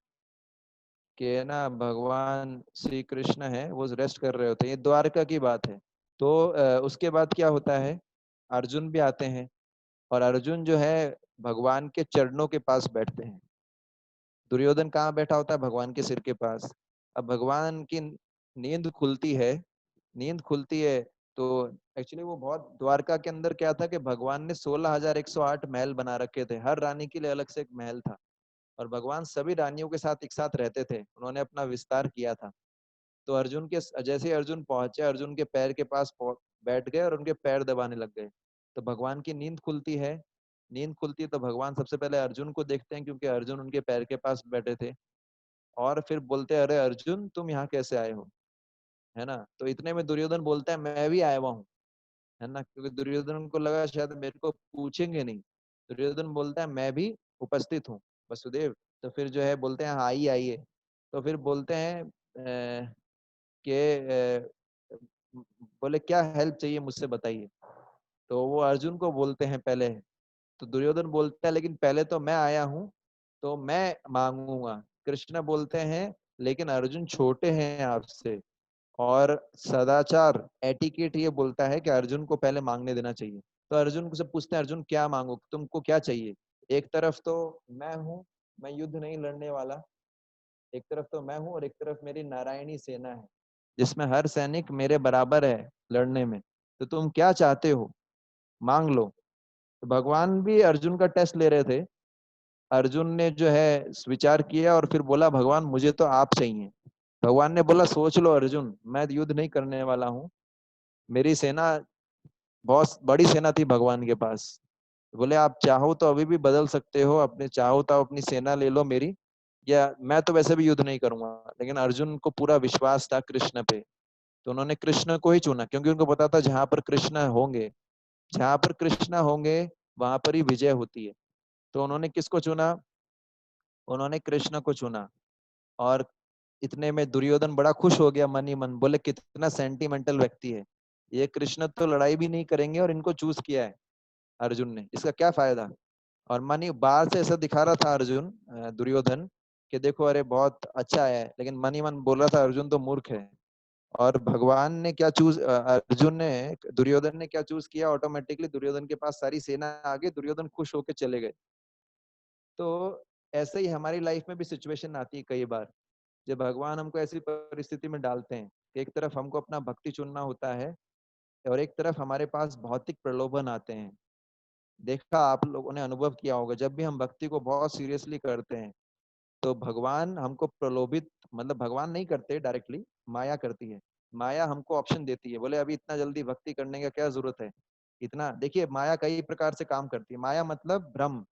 कि ना भगवान श्री कृष्ण है वो रेस्ट कर रहे होते हैं, ये द्वारका की बात है। तो उसके बाद क्या होता है, अर्जुन भी आते हैं और अर्जुन जो है भगवान के चरणों के पास बैठते हैं। दुर्योधन कहाँ बैठा होता है, भगवान के सिर के पास। अब भगवान की नींद खुलती है, नींद खुलती है तो एक्चुअली वो बहुत, द्वारका के अंदर क्या था कि भगवान ने 16,108 महल बना रखे थे, हर रानी के लिए अलग से एक महल था, और भगवान सभी रानियों के साथ एक साथ रहते थे, उन्होंने अपना विस्तार किया था। तो अर्जुन के जैसे ही अर्जुन पहुंचे, अर्जुन के पैर के पास बैठ गए और उनके पैर दबाने लग गए। तो भगवान की नींद खुलती है, नींद खुलती है तो भगवान सबसे पहले अर्जुन को देखते हैं, क्योंकि अर्जुन उनके पैर के पास बैठे थे, और फिर बोलते हैं, अरे अर्जुन तुम यहाँ कैसे आए हो, है ना। तो इतने में दुर्योधन बोलता है, मैं भी आया हुआ हूँ, है ना, क्योंकि दुर्योधन को लगा शायद मेरे को पूछेंगे नहीं। दुर्योधन बोलता है, मैं भी उपस्थित हूँ वसुदेव। तो फिर जो है बोलते हैं, हाँ आइए आइए। तो फिर बोलते हैं कि बोले क्या हेल्प चाहिए मुझसे बताइए। तो वो अर्जुन को बोलते हैं पहले। तो दुर्योधन बोलता है, लेकिन पहले तो मैं आया हूँ तो मैं मांगूंगा। कृष्ण बोलते हैं, लेकिन अर्जुन छोटे हैं आपसे, और सदाचार एटिकेट ये बोलता है कि अर्जुन को पहले मांगने देना चाहिए। तो अर्जुन से पूछते हैं, अर्जुन क्या मांगो, तुमको क्या चाहिए। एक तरफ तो मैं हूँ, मैं युद्ध नहीं लड़ने वाला, एक तरफ तो मैं हूँ और एक तरफ मेरी नारायणी सेना है जिसमें हर सैनिक मेरे बराबर है लड़ने में, तो तुम क्या चाहते हो, मांग लो। तो भगवान भी अर्जुन का टेस्ट ले रहे थे। अर्जुन ने जो है विचार किया और फिर बोला, भगवान मुझे तो आप चाहिए। भगवान ने बोला, सोच लो अर्जुन, मैं युद्ध नहीं करने वाला हूँ, मेरी सेना बहुत बड़ी सेना थी भगवान के पास। बोले आप चाहो तो अभी भी बदल सकते हो, अपने चाहो तो अपनी सेना ले लो मेरी, या मैं तो वैसे भी युद्ध नहीं करूंगा। लेकिन अर्जुन को पूरा विश्वास था कृष्ण पे, तो उन्होंने कृष्ण को ही चुना, क्योंकि उनको पता था जहां पर कृष्ण होंगे, जहां पर कृष्ण होंगे वहां पर ही विजय होती है। तो उन्होंने किसको चुना, उन्होंने कृष्ण को चुना। और इतने में दुर्योधन बड़ा खुश हो गया मन ही मन, बोले कितना सेंटिमेंटल व्यक्ति है ये, कृष्ण तो लड़ाई भी नहीं करेंगे और इनको चूज किया है अर्जुन ने, इसका क्या फायदा। और मन ही बाहर से ऐसा दिखा रहा था अर्जुन, दुर्योधन, कि देखो अरे बहुत अच्छा है, लेकिन मन ही मन बोल रहा था अर्जुन तो मूर्ख है। और भगवान ने क्या चूज, अर्जुन ने, दुर्योधन ने क्या चूज किया, ऑटोमेटिकली दुर्योधन के पास सारी सेना आ गई, दुर्योधन खुश होकर चले गए। तो ऐसे ही हमारी लाइफ में भी सिचुएशन आती है कई बार, जब भगवान हमको ऐसी परिस्थिति में डालते हैं कि एक तरफ हमको अपना भक्ति चुनना होता है और एक तरफ हमारे पास भौतिक प्रलोभन आते हैं। देखा, आप लोगों ने अनुभव किया होगा, जब भी हम भक्ति को बहुत सीरियसली करते हैं तो भगवान हमको प्रलोभित, मतलब भगवान नहीं करते डायरेक्टली, माया करती है। माया हमको ऑप्शन देती है, बोले अभी इतना जल्दी भक्ति करने का क्या जरूरत है, इतना। देखिए माया कई प्रकार से काम करती है। माया मतलब भ्रम,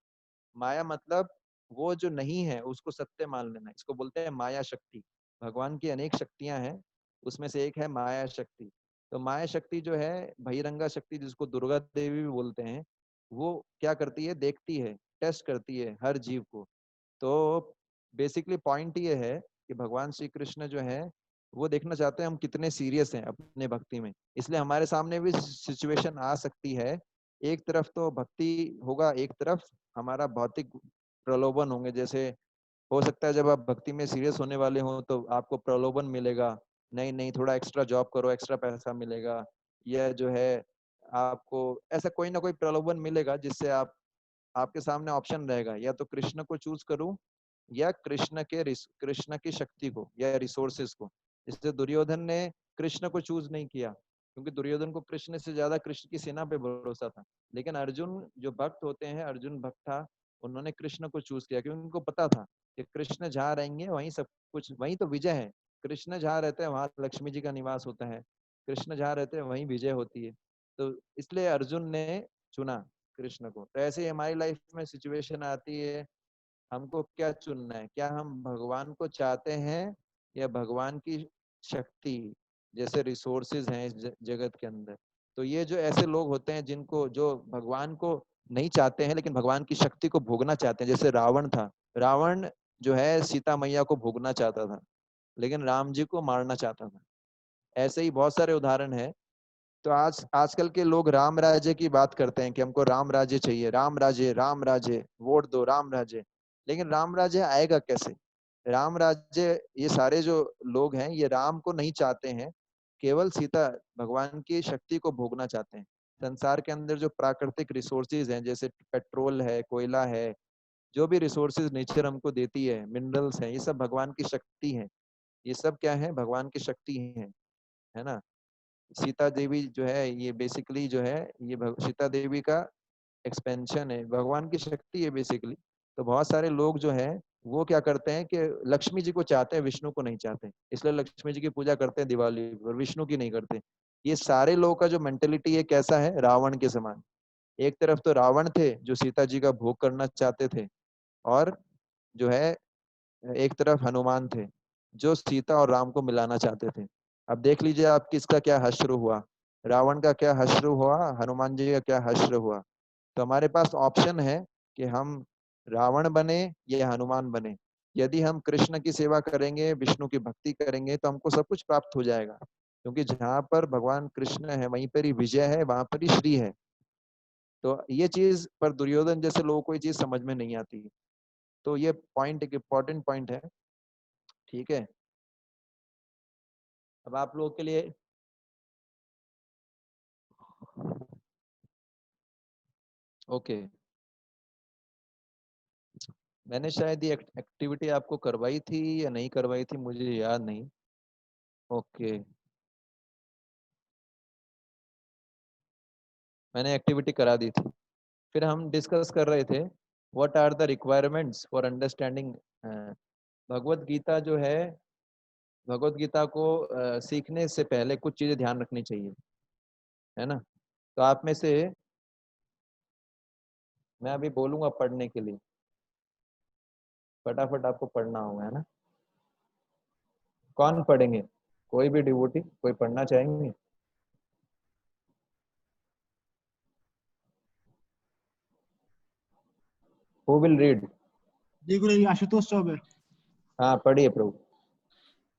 माया मतलब वो जो नहीं है उसको सत्य मान लेना, इसको बोलते हैं माया शक्ति। भगवान की अनेक शक्तियां हैं, उसमें से एक है माया शक्ति। तो माया शक्ति जो है, बहिरंगा शक्ति जिसको दुर्गा देवी भी बोलते हैं, वो क्या करती है, देखती है, टेस्ट करती है हर जीव को। तो बेसिकली पॉइंट ये है कि भगवान श्री कृष्ण जो है वो देखना चाहते हैं हम कितने सीरियस हैं अपने भक्ति में। इसलिए हमारे सामने भी सिचुएशन आ सकती है, एक तरफ तो भक्ति होगा, एक तरफ हमारा भौतिक प्रलोभन होंगे, जैसे हो सकता है जब आप भक्ति में सीरियस होने वाले हो तो आपको प्रलोभन मिलेगा, नहीं नहीं थोड़ा एक्स्ट्रा जॉब करो एक्स्ट्रा पैसा मिलेगा, या जो है आपको ऐसा कोई ना कोई प्रलोभन मिलेगा जिससे आपके सामने ऑप्शन रहेगा, या तो कृष्ण को चूज करूं या कृष्ण की शक्ति को या रिसोर्सेस को। इसलिए दुर्योधन ने कृष्ण को चूज नहीं किया, क्योंकि दुर्योधन को कृष्ण से ज्यादा कृष्ण की सेना पे भरोसा था। लेकिन अर्जुन जो भक्त होते हैं, अर्जुन भक्त था, उन्होंने कृष्ण को चूज किया, क्योंकि उनको पता था कि कृष्ण जहाँ रहेंगे वहीं सब कुछ, वहीं तो विजय है। कृष्ण जहाँ रहते हैं वहां लक्ष्मी जी का निवास होता है, कृष्ण जहाँ रहते हैं वहीं विजय होती है। तो इसलिए अर्जुन ने चुना कृष्ण को। तो ऐसे ही हमारी लाइफ में सिचुएशन आती है, हमको क्या चुनना है, क्या हम भगवान को चाहते हैं या भगवान की शक्ति, जैसे रिसोर्सेज हैं इस जगत के अंदर। तो ये जो ऐसे लोग होते हैं जिनको, जो भगवान को नहीं चाहते हैं लेकिन भगवान की शक्ति को भोगना चाहते हैं, जैसे रावण था। रावण जो है सीता मैया को भोगना चाहता था लेकिन राम जी को मारना चाहता था। ऐसे ही बहुत सारे उदाहरण है। तो आजकल के लोग राम राज्य की बात करते हैं कि हमको राम राज्य चाहिए, राम राज्य वोट दो राम राज्य। लेकिन राम राज्य आएगा कैसे? राम राज्य, ये सारे जो लोग हैं ये राम को नहीं चाहते हैं, केवल सीता भगवान की शक्ति को भोगना चाहते हैं। संसार के अंदर जो प्राकृतिक रिसोर्सेज हैं, जैसे पेट्रोल है, कोयला है, जो भी रिसोर्सेज नेचर हमको देती है, मिनरल्स हैं, ये सब भगवान की शक्ति है। ये सब क्या है? भगवान की शक्ति है ना। सीता देवी जो है ये बेसिकली जो है ये सीता देवी का एक्सपेंशन है, भगवान की शक्ति है बेसिकली। तो बहुत सारे लोग जो है वो क्या करते हैं कि लक्ष्मी जी को चाहते हैं, विष्णु को नहीं चाहते, इसलिए लक्ष्मी जी की पूजा करते हैं दिवाली और विष्णु की नहीं करते। ये सारे लोगों का जो मेंटेलिटी है कैसा है? रावण के समान। एक तरफ तो रावण थे जो सीता जी का भोग करना चाहते थे, और जो है एक तरफ हनुमान थे जो सीता और राम को मिलाना चाहते थे। अब देख लीजिए आप किसका क्या हश्र हुआ, रावण का क्या हश्र हुआ, हनुमान जी का क्या हश्र हुआ। तो हमारे पास ऑप्शन है कि हम रावण बने या हनुमान बने। यदि हम कृष्ण की सेवा करेंगे, विष्णु की भक्ति करेंगे तो हमको सब कुछ प्राप्त हो जाएगा, क्योंकि जहाँ पर भगवान कृष्ण है वहीं पर ही विजय है, वहां पर ही श्री है। तो ये चीज पर दुर्योधन जैसे लोगों को ये चीज समझ में नहीं आती। तो ये पॉइंट एक इम्पोर्टेंट पॉइंट है, ठीक है। अब आप लोगों के लिए ओके, मैंने शायद ये एक्टिविटी आपको करवाई थी या नहीं करवाई थी, मुझे याद नहीं। ओके, मैंने एक्टिविटी करा दी थी। फिर हम डिस्कस कर रहे थे what are the requirements for understanding Bhagavad Gita. जो है भगवत गीता को सीखने से पहले कुछ चीजें ध्यान रखनी चाहिए, है ना। तो आप में से मैं अभी बोलूंगा पढ़ने के लिए, फटाफट आपको पढ़ना होगा, है ना। कौन पढ़ेंगे? कोई भी डिवोटी कोई पढ़ना चाहेंगे? Who will read? जी गुरु जी, आशुतोष चौबे। हाँ पढ़िए प्रभु।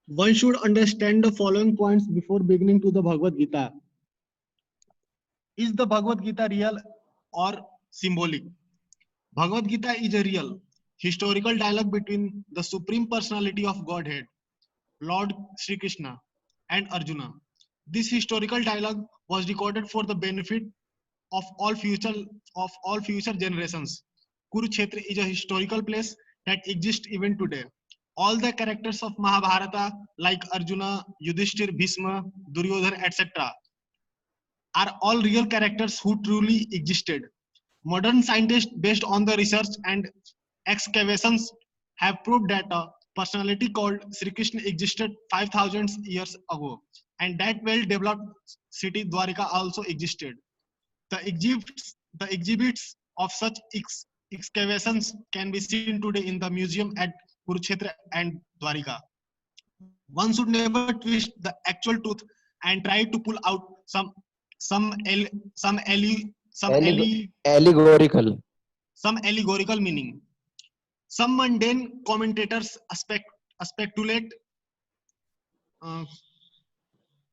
One should understand the following points before beginning to the Bhagavad Gita. Is the Bhagavad Gita real or symbolic? Bhagavad Gita is a real historical dialogue between the Supreme Personality of Godhead, Lord Sri Krishna, and Arjuna. This historical dialogue was recorded for the benefit of all future generations. Kurukshetra is a historical place that exists even today. All the characters of Mahabharata like Arjuna, Yudhishthir, Bhishma, Duryodhana, etc. are all real characters who truly existed. Modern scientists, based on the research and excavations, have proved that a personality called Sri Krishna existed 5,000 years ago, and that well-developed city Dwarika also existed. The exhibits of such excavations can be seen today in the museum at Kurukshetra and Dwarika. One should never twist the actual truth and try to pull out some Allegorical. allegorical meaning. Some mundane commentators speculate.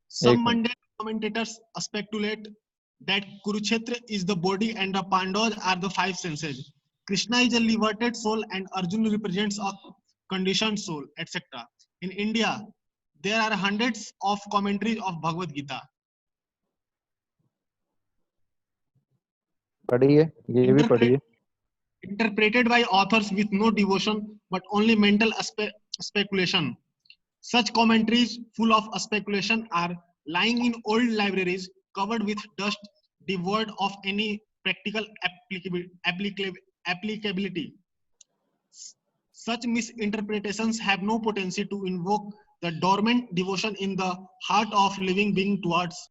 Some mundane commentators speculate that Kurukshetra is the body and the Pandavas are the five senses. Krishna is a liberated soul and Arjuna represents a conditioned soul, etc. In India, there are hundreds of commentaries of Bhagavad Gita. पढ़िए, ये भी पढ़िए. Interpreted by authors with no devotion but only mental speculation. Such commentaries full of speculation are lying in old libraries covered with dust, devoid of any practical applicability. Such misinterpretations have no potency to invoke the dormant devotion in the heart of living being towards.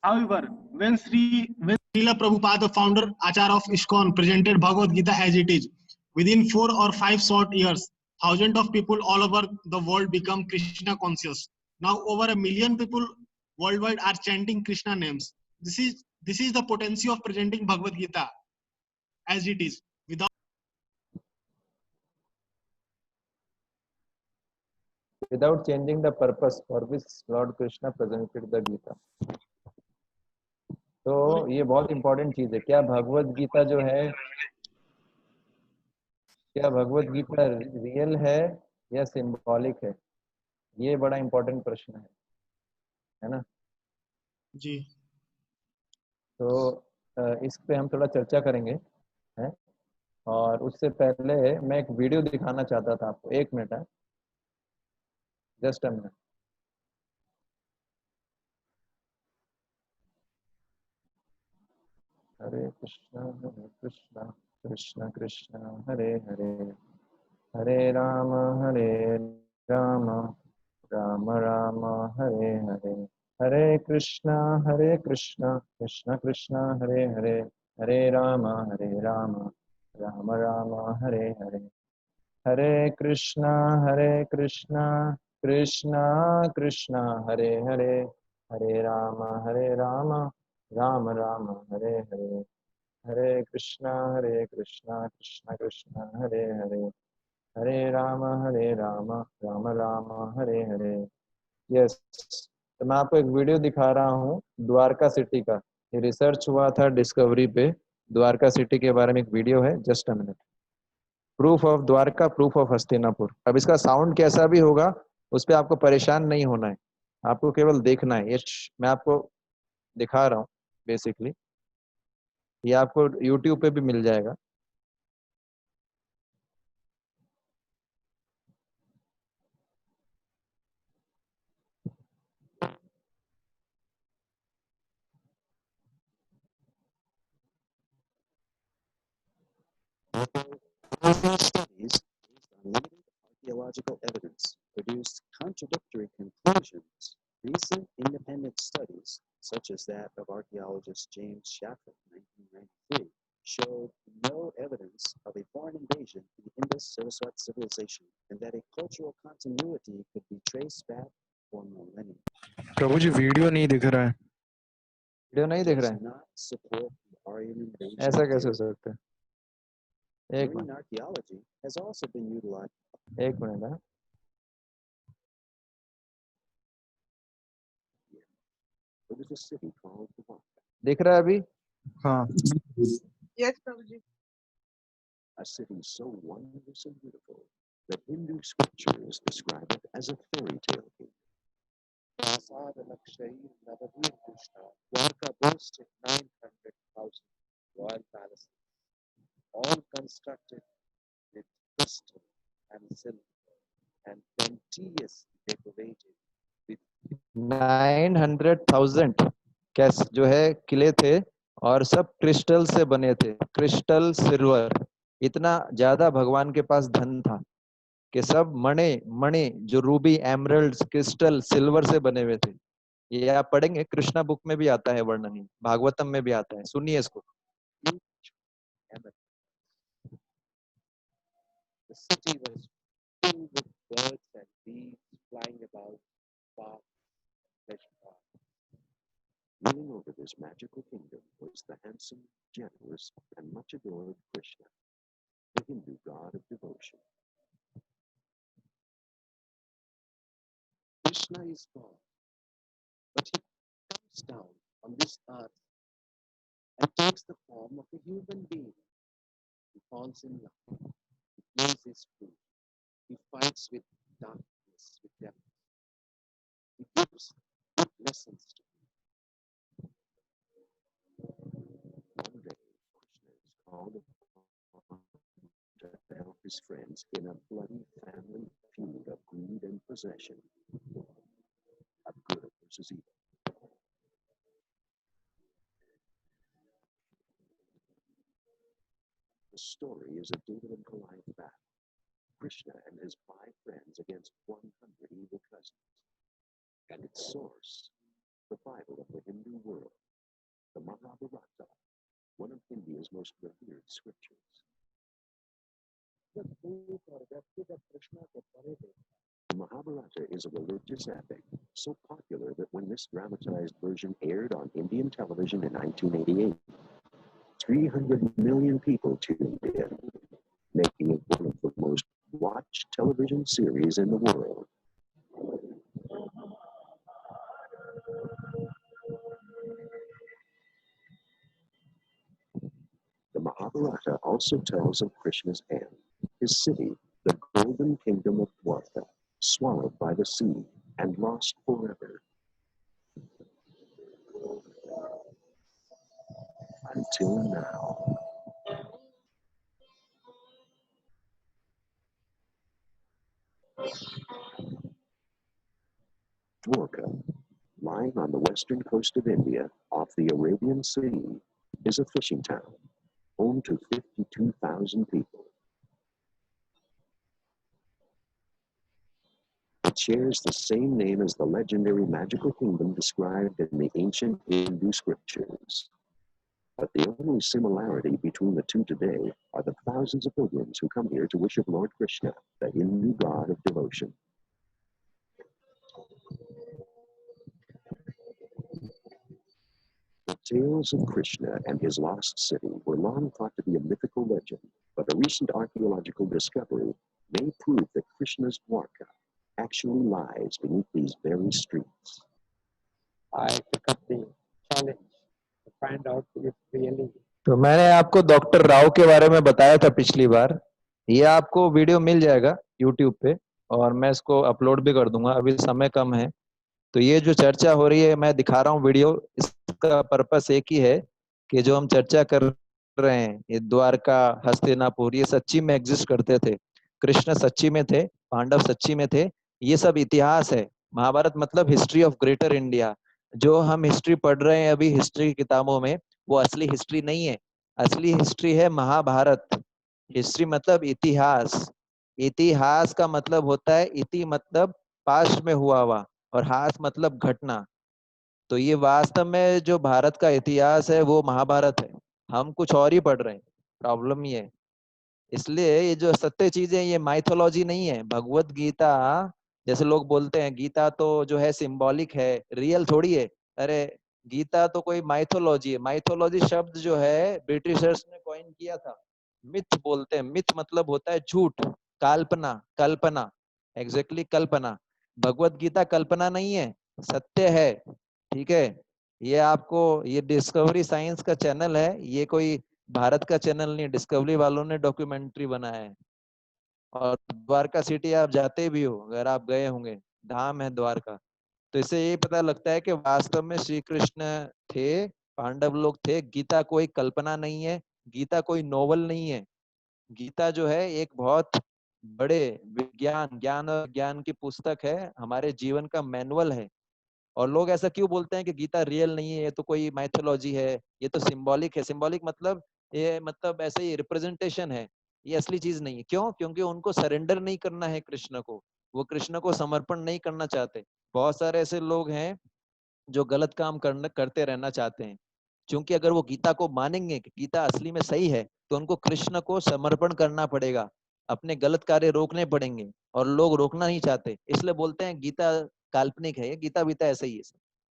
However, when Srila Prabhupada, the founder Acharya of ISKCON, presented Bhagavad Gita as it is, within 4 or 5 short years, thousands of people all over the world become Krishna conscious. Now over 1 million people worldwide are chanting Krishna names. This is the potency of presenting Bhagavad Gita as it is, without changing the purpose for which Lord Krishna presented the Gita. तो ये बहुत important चीज है. क्या भगवत गीता जो है, क्या Bhagavad Gita real है या सिंबॉलिक है? ये बड़ा इंपॉर्टेंट प्रश्न है ना जी. तो इस पे हम थोड़ा चर्चा करेंगे, है? और उससे पहले मैं एक वीडियो दिखाना चाहता था आपको. 1 मिनट है, just a minute. Hare Krishna Krishna Krishna Hare Hare, Hare Ram Ram Ram Hare Hare, Hare Krishna Krishna Krishna Hare Hare, Hare Ram Ram Ram Hare Hare, Hare Krishna Krishna Krishna Hare Hare, Hare Ram Ram Ram Hare Hare, Hare Krishna Krishna Krishna Hare Hare, Hare Ram Ram Ram Hare Hare. Yes, तो मैं आपको एक वीडियो दिखा रहा हूँ द्वारका सिटी का. ये रिसर्च हुआ था डिस्कवरी पे. द्वारका सिटी के बारे में एक वीडियो है, just a minute. Proof of Dwarka, proof of Hastinapur. अब इसका साउंड कैसा भी होगा उस पर आपको परेशान नहीं होना है, आपको केवल देखना है. ये मैं आपको दिखा रहा हूँ बेसिकली. ये आपको यूट्यूब पे भी मिल जाएगा. Studies based on limited archaeological evidence produced contradictory conclusions. Recent independent studies, such as that of archaeologist James Shaffer in 1993, showed no evidence of a foreign invasion to the Indus-Saraswat civilization, and that a cultural continuity could be traced back for millennia. प्रभु जी video नहीं दिख रहा है. Video नहीं दिख रहा Does है? not support the Aryan invasion ऐसा कैसे हो theory. सकता है? एक Marine minute, archaeology has also been utilized. एक मिनट है. It was a city called Dwarka, दिख रहा है अभी? हाँ. Yes, Prabhuji. a city so wondrous and beautiful that Hindu scriptures describe it as a fairy tale kingdom. Dwarka boasted 900,000 royal palaces, all constructed with crystal and silver, and plenteously decorated with 900,000 कैस जो है किले थे और सब crystal से बने थे. Crystal, silver. इतना ज्यादा भगवान के पास धन था कि सब मणि मणि जो रूबी, एमरल्ड्स, क्रिस्टल, सिल्वर से बने हुए थे. ये आप पढ़ेंगे, कृष्णा बुक में भी आता है वर्णन, भागवतम में भी आता है. सुनिए इसको. huge emeralds. The city was filled with birds and bees flying about, parks, pleasure parks. Ruling over this magical kingdom was the handsome, generous, and much adored Krishna, the Hindu god of devotion. Krishna is God, but he comes down on this earth and takes the form of a human being. He falls in love. He plays his flute. He fights with darkness, with devils. He gives good lessons to him. One day, Krishna is called upon to help his friends in a bloody family feud of greed and possession, of good versus evil. The story is a David and Goliath battle. Krishna and his 5 friends against 100 evil cousins. And its source, the Bible of the Hindu world, the Mahabharata, one of India's most revered scriptures. The Mahabharata is a religious epic, so popular that when this dramatized version aired on Indian television in 1988, 300 million people tuned in, making it one of the most watched television series in the world. The Mahabharata also tells of Krishna's end, his city, the golden kingdom of Dwarka, swallowed by the sea and lost forever. Until now. Dwarka, lying on the western coast of India off the Arabian Sea, is a fishing town, home to 52,000 people. It shares the same name as the legendary magical kingdom described in the ancient Hindu scriptures. But the only similarity between the two today are the thousands of pilgrims who come here to worship Lord Krishna, the Hindu god of devotion. The tales of Krishna and his lost city were long thought to be a mythical legend, but a recent archaeological discovery may prove that Krishna's Dwarka actually lies beneath these very streets. I took up the challenge to find out if really. तो मैंने आपको doctor Rao के बारे में बताया था पिछली बार. ये आपको वीडियो मिल जाएगा YouTube पे और मैं इसको अपलोड भी कर दूंगा. अभी समय कम है तो ये जो चर्चा हो रही है मैं दिखा रहा हूँ वीडियो. इसका पर्पस एक ही है कि जो हम चर्चा कर रहे हैं ये द्वारका, हस्तिनापुर, ये सच्ची में एग्जिस्ट करते थे. कृष्ण सच्ची में थे, पांडव सच्ची में थे. ये सब इतिहास है. महाभारत मतलब हिस्ट्री ऑफ ग्रेटर इंडिया. जो हम हिस्ट्री पढ़ रहे हैं अभी हिस्ट्री की किताबों में वो असली हिस्ट्री नहीं है. असली हिस्ट्री है महाभारत. हिस्ट्री मतलब इतिहास. इतिहास का मतलब होता है इति मतलब पास्ट में हुआ हुआ और हास मतलब घटना. तो ये वास्तव में जो भारत का इतिहास है वो महाभारत है. हम कुछ और ही पढ़ रहे हैं. प्रॉब्लम ये है. इसलिए ये जो सत्य चीजें ये माइथोलॉजी नहीं है. भगवत गीता जैसे लोग बोलते हैं गीता तो जो है सिंबॉलिक है, रियल थोड़ी है. अरे गीता तो कोई माइथोलॉजी है. माइथोलॉजी शब्द जो है ब्रिटिशर्स ने कॉइन किया था. मिथ बोलते हैं. मिथ मतलब होता है झूठ, कल्पना. कल्पना एग्जैक्टली कल्पना. भगवत गीता कल्पना नहीं है, सत्य है. ठीक है. ये आपको ये डिस्कवरी साइंस का चैनल है. ये कोई भारत का चैनल नहीं. डिस्कवरी वालों ने डॉक्यूमेंट्री बनाया है. और द्वारका सिटी आप जाते भी हो, अगर आप गए होंगे, धाम है द्वारका. तो इससे ये पता लगता है कि वास्तव में श्री कृष्ण थे, पांडव लोग थे. गीता कोई कल्पना नहीं है. गीता कोई नोवेल नहीं है. गीता जो है एक बहुत बड़े विज्ञान, ज्ञान और ज्ञान की पुस्तक है. हमारे जीवन का मैनुअल है. और लोग ऐसा क्यों बोलते हैं कि गीता रियल नहीं है, ये तो कोई माइथोलॉजी है, ये तो सिंबॉलिक है. सिंबॉलिक मतलब ये मतलब ऐसे ही रिप्रेजेंटेशन है, ये असली चीज नहीं है. क्यों? क्योंकि उनको सरेंडर नहीं करना है कृष्ण को. वो कृष्ण को समर्पण नहीं करना चाहते. बहुत सारे ऐसे लोग हैं जो गलत काम करते रहना चाहते हैं. क्योंकि अगर वो गीता को मानेंगे कि गीता असली में सही है तो उनको कृष्ण को समर्पण करना पड़ेगा, अपने गलत कार्य रोकने पड़ेंगे. और लोग रोकना नहीं चाहते, इसलिए बोलते हैं गीता काल्पनिक है. ये गीता बीता ऐसा ही है.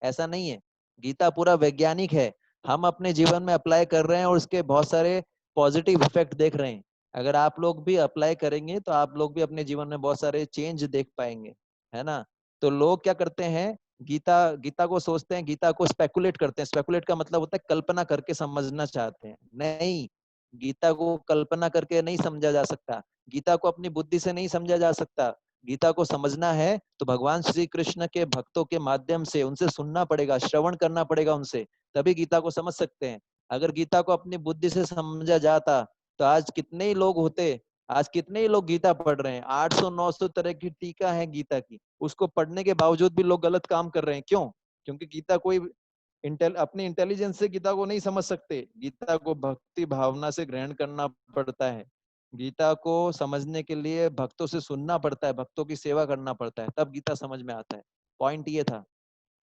ऐसा नहीं है. गीता पूरा वैज्ञानिक है. हम अपने जीवन में अप्लाई कर रहे हैं और उसके बहुत सारे पॉजिटिव इफेक्ट देख रहे हैं. अगर आप लोग भी अप्लाई करेंगे तो आप लोग भी अपने जीवन में बहुत सारे चेंज देख पाएंगे, है ना. तो लोग क्या करते हैं, गीता को सोचते हैं, गीता को स्पेकुलेट करते हैं। स्पेकुलेट का मतलब होता है कल्पना करके समझना चाहते हैं। नहीं, गीता को कल्पना करके नहीं समझा जा सकता, गीता को अपनी बुद्धि से नहीं समझा जा सकता। गीता को समझना है तो भगवान श्री कृष्ण के भक्तों के माध्यम से उनसे सुनना पड़ेगा, श्रवण करना पड़ेगा उनसे, तभी गीता को समझ सकते हैं। अगर गीता को अपनी बुद्धि से समझा जाता तो आज कितने ही लोग होते, आज कितने ही लोग गीता पढ़ रहे हैं। 800-900 तरह की टीका है गीता की, उसको पढ़ने के बावजूद भी लोग गलत काम कर रहे हैं। क्यों? क्योंकि गीता कोई अपनी इंटेलिजेंस से गीता को नहीं समझ सकते। गीता को भक्ति भावना से ग्रहण करना पड़ता है। गीता को समझने के लिए भक्तों से सुनना पड़ता है, भक्तों की सेवा करना पड़ता है, तब गीता समझ में आता है। पॉइंट ये था।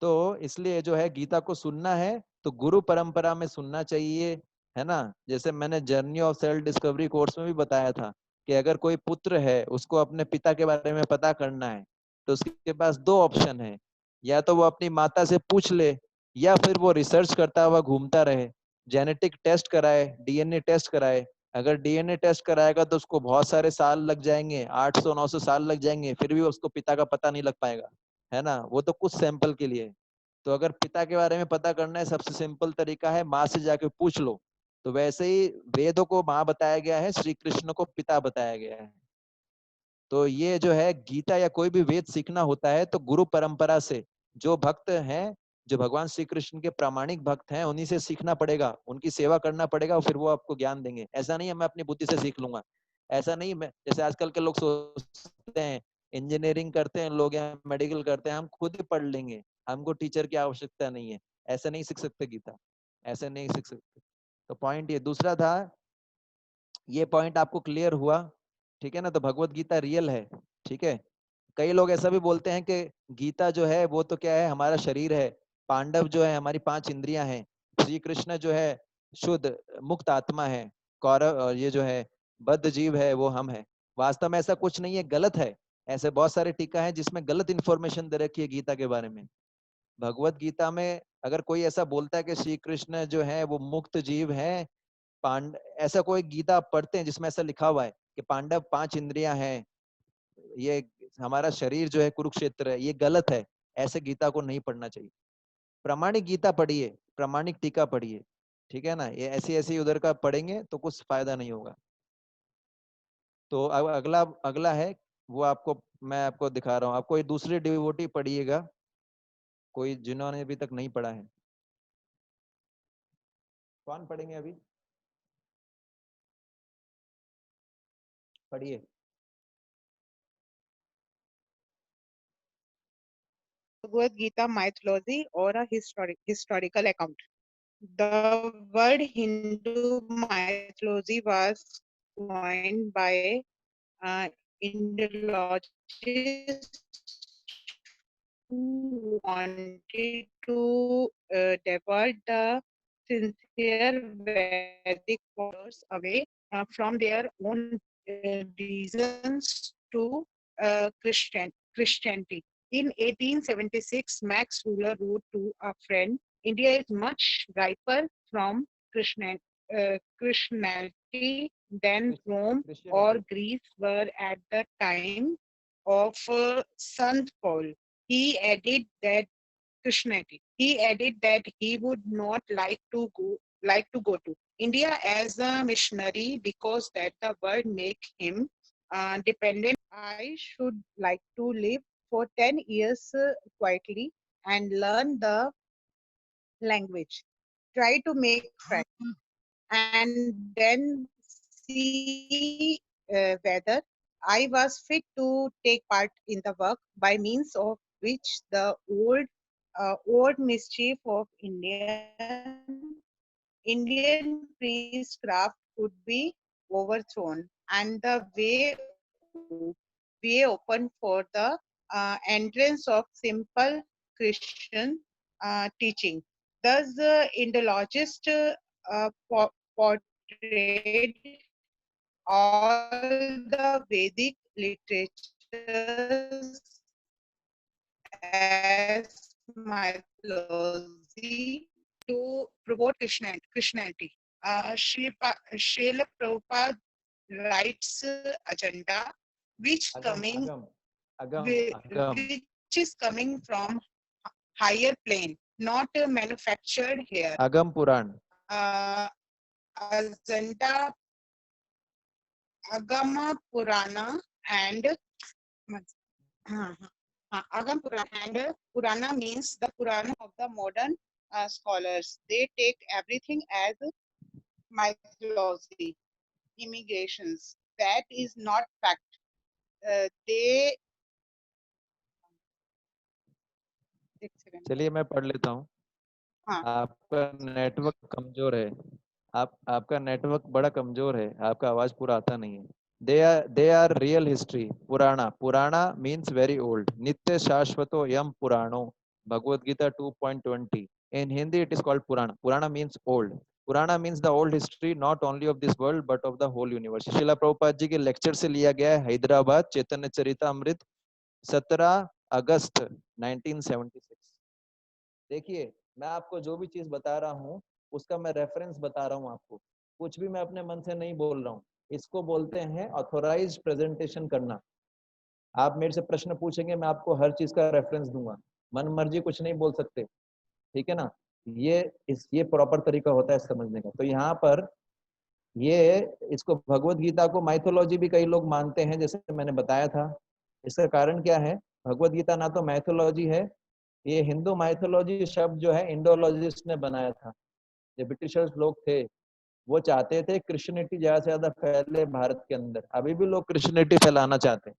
तो इसलिए जो है गीता को सुनना है तो गुरु परंपरा में सुनना चाहिए, है ना। जैसे मैंने journey of self discovery course में भी बताया था कि अगर कोई पुत्र है उसको अपने पिता के बारे में पता करना है तो उसके पास दो ऑप्शन है, या तो वो अपनी माता से पूछ ले या फिर वो रिसर्च करता हुआ घूमता रहे, जेनेटिक टेस्ट कराए, डीएनए टेस्ट कराए। अगर डीएनए टेस्ट कराएगा तो उसको बहुत सारे साल लग जाएंगे, 800-900 साल लग जाएंगे, फिर भी उसको पिता का पता नहीं लग पाएगा, है ना। वो तो कुछ सैंपल के लिए। तो अगर पिता के बारे में पता करना है, सबसे सिंपल तरीका है माँ से जाके पूछ लो। तो वैसे ही वेदों को माँ बताया गया है, श्री कृष्ण को पिता बताया गया है। तो ये जो है गीता या कोई भी वेद सीखना होता है तो गुरु परंपरा से, जो भक्त हैं, जो भगवान श्री कृष्ण के प्रामाणिक भक्त हैं, उन्हीं से सीखना पड़ेगा, उनकी सेवा करना पड़ेगा, फिर वो आपको ज्ञान देंगे। ऐसा नहीं है मैं अपनी बुद्धि से सीख लूंगा, ऐसा नहीं। मैं जैसे आजकल के लोग सोचते हैं इंजीनियरिंग करते हैं लोग या मेडिकल करते हैं, हम खुद ही पढ़ लेंगे, हमको टीचर की आवश्यकता नहीं है। ऐसे नहीं सीख सकते गीता, ऐसे नहीं सीख सकते। तो पॉइंट ये दूसरा था, ये पॉइंट आपको क्लियर हुआ, ठीक है ना। तो भगवत गीता रियल है, ठीक है। कई लोग ऐसा भी बोलते हैं कि गीता जो है वो तो क्या है, हमारा शरीर है, पांडव जो है हमारी 5 इंद्रियां हैं, श्री कृष्ण जो है शुद्ध मुक्त आत्मा है, कौरव और ये जो है बद्ध जीव है वो हम है। वास्तव में ऐसा कुछ नहीं है, गलत है। ऐसे बहुत सारे टीका है जिसमें गलत इंफॉर्मेशन दे रखी है गीता के बारे में। भगवत गीता में अगर कोई ऐसा बोलता है कि श्री कृष्ण जो है वो मुक्त जीव है, ऐसा कोई गीता आप पढ़ते हैं जिसमें ऐसा लिखा हुआ है कि पांडव 5 इंद्रियां हैं, ये हमारा शरीर जो है कुरुक्षेत्र है, ये गलत है। ऐसे गीता को नहीं पढ़ना चाहिए। प्रामाणिक गीता पढ़िए, प्रामाणिक टीका पढ़िए, ठीक है ना। ये ऐसी ऐसी उधर का पढ़ेंगे तो कुछ फायदा नहीं होगा। तो अब अगला अगला है वो आपको मैं आपको दिखा रहा हूँ। आपको ये दूसरी डिवोटी पढ़िएगा, कोई जिन्होंने अभी तक नहीं पढ़ा है। कौन पढ़ेंगे अभी? पढ़िए। Bhagavad Gita mythology or a historical account. The word Hindu mythology was coined by Indologists who wanted to divert the sincere Vedic followers away from their own reasons to Christianity. In 1876, Max Ruler wrote to a friend, India is much riper from Christianity than Rome or Greece were at the time of Sant Paul. He added that he would not like to go to India as a missionary because that the word make him dependent. I should like to live for 10 years quietly and learn the language. Try to make friends and then see whether I was fit to take part in the work by means of which the old mischief of Indian priestcraft could be overthrown and the way open for the entrance of simple Christian teaching. Thus, the Indologist portrayed all the Vedic literatures as mythology to promote Christianity. Srila Prabhupada writes agenda, which Agam, coming Agam, Agam, whi- Agam. which is coming from higher plane, not manufactured here. Agam Puran. Ajanta, Agama Purana and Agam Purana and Purana means the Purana of the modern scholars. They take everything as mythology, immigrations. That is not fact. They चलिए मैं पढ़ लेता हूँ। हाँ आपका network कमजोर है। आपका नेटवर्क बड़ा कमजोर है, आपका आवाज पूरा आता नहीं है। they are real history. Purana means very old. Nitya Shashvato Yam Purano. Bhagavad Gita 2.20. In Hindi it is called Purana. Purana means old. Purana means the old history not only of this world but of the whole universe. शिला प्रभुपाद जी के lecture से लिया गया है, हैदराबाद, चैतन्य चरितामृत, 17 अगस्त 1976। देखिए, मैं आपको जो भी चीज बता रहा हूँ उसका मैं रेफरेंस बता रहा हूँ आपको। कुछ भी मैं अपने मन से नहीं बोल रहा हूँ। इसको बोलते हैं ऑथोराइज्ड प्रेजेंटेशन करना। आप मेरे से प्रश्न पूछेंगे, मैं आपको हर चीज का रेफरेंस दूंगा। मन मर्जी कुछ नहीं बोल सकते, ठीक है ना। ये प्रॉपर तरीका होता है समझने का। तो यहाँ पर इसको भगवत गीता को माइथोलॉजी भी कई लोग मानते हैं, जैसे मैंने बताया था। इसका कारण क्या है? भगवत गीता ना तो माइथोलॉजी है, ये हिंदू माइथोलॉजी शब्द जो है इंडोलॉजिस्ट ने बनाया था। जो ब्रिटिशर्स लोग थे वो चाहते थे क्रिश्चियनिटी ज्यादा से ज्यादा फैले भारत के अंदर। अभी भी लोग क्रिश्चियनिटी फैलाना चाहते हैं।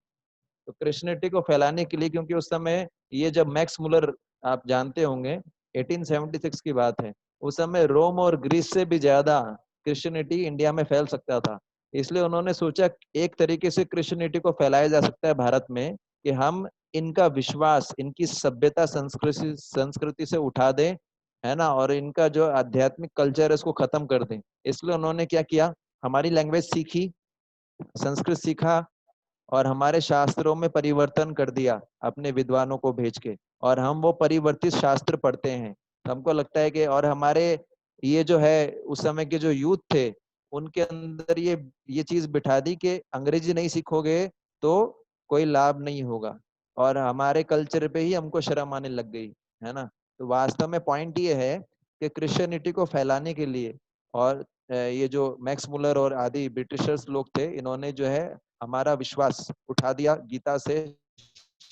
तो क्रिश्चियनिटी को फैलाने के लिए, क्योंकि उस समय ये जब मैक्स मुलर, आप जानते होंगे 1876 की बात है, उस समय रोम और ग्रीस से भी ज्यादा क्रिश्चियनिटी इंडिया में फैल सकता था। इसलिए उन्होंने सोचा एक तरीके से क्रिश्चियनिटी को फैलाया जा सकता है भारत में, कि हम इनका विश्वास, इनकी सभ्यता संस्कृति से उठा दें, है ना, और इनका जो आध्यात्मिक कल्चर है उसको खत्म कर दें। इसलिए उन्होंने क्या किया, हमारी लैंग्वेज सीखी, संस्कृत सीखा और हमारे शास्त्रों में परिवर्तन कर दिया अपने विद्वानों को भेज के, और हम वो परिवर्तित शास्त्र पढ़ते हैं। तो हमको लगता है कि, और हमारे ये जो है उस समय के जो यूथ थे उनके अंदर ये चीज बिठा दी कि अंग्रेजी नहीं सीखोगे तो कोई लाभ नहीं होगा, और हमारे कल्चर पे ही हमको शर्म आने लग गई, है ना। तो वास्तव में पॉइंट ये है कि क्रिश्चियनिटी को फैलाने के लिए, और ये जो मैक्स मुलर और आदि ब्रिटिशर्स लोग थे, इन्होंने जो है हमारा विश्वास उठा दिया गीता से,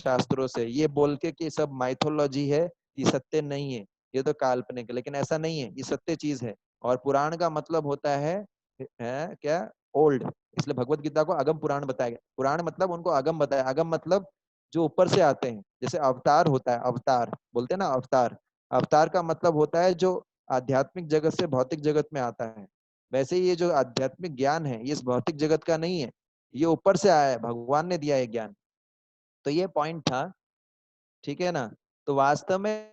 शास्त्रों से, ये बोल के कि सब माइथोलॉजी है, ये सत्य नहीं है, ये तो काल्पनिक है। लेकिन ऐसा नहीं है, ये सत्य चीज है। और पुराण का मतलब होता है क्या? ओल्ड। इसलिए भगवत गीता को अगम पुराण बताया गया। पुराण मतलब उनको अगम बताया। अगम मतलब जो ऊपर से आते हैं। जैसे अवतार होता है, अवतार बोलते हैं ना, अवतार। अवतार का मतलब होता है जो आध्यात्मिक जगत से भौतिक जगत में आता है। वैसे ये जो आध्यात्मिक ज्ञान है ये इस भौतिक जगत का नहीं है, ये ऊपर से आया है, भगवान ने दिया है ज्ञान। तो ये पॉइंट था, ठीक है ना। तो वास्तव में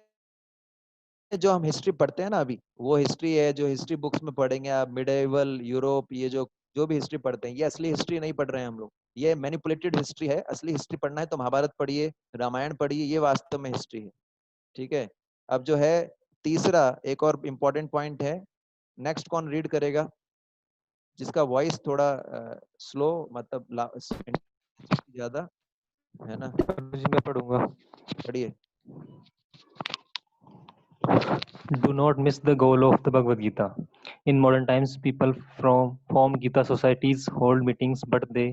जो हम हिस्ट्री पढ़ते हैं ना अभी, वो हिस्ट्री है जो हिस्ट्री बुक्स में पढ़ेंगे आप, मिडिवल यूरोप, ये जो भी हिस्ट्री पढ़ते हैं, ये असली हिस्ट्री नहीं पढ़ रहे हैं हम लोग। ये मैनिपुलेटेड हिस्ट्री है। असली हिस्ट्री पढ़ना है तो महाभारत पढ़िए, रामायण पढ़िए, ये वास्तव में हिस्ट्री है, ठीक है। अब जो है तीसरा एक और इम्पोर्टेंट पॉइंट है। नेक्स्ट कौन रीड करेगा, जिसका वॉइस थोड़ा स्लो, मतलब ज्यादा है ना। जी मैं पढ़ूंगा। पढ़िए। Do not miss the goal of the Bhagavad Gita. In modern times, people form Gita societies, hold meetings, but they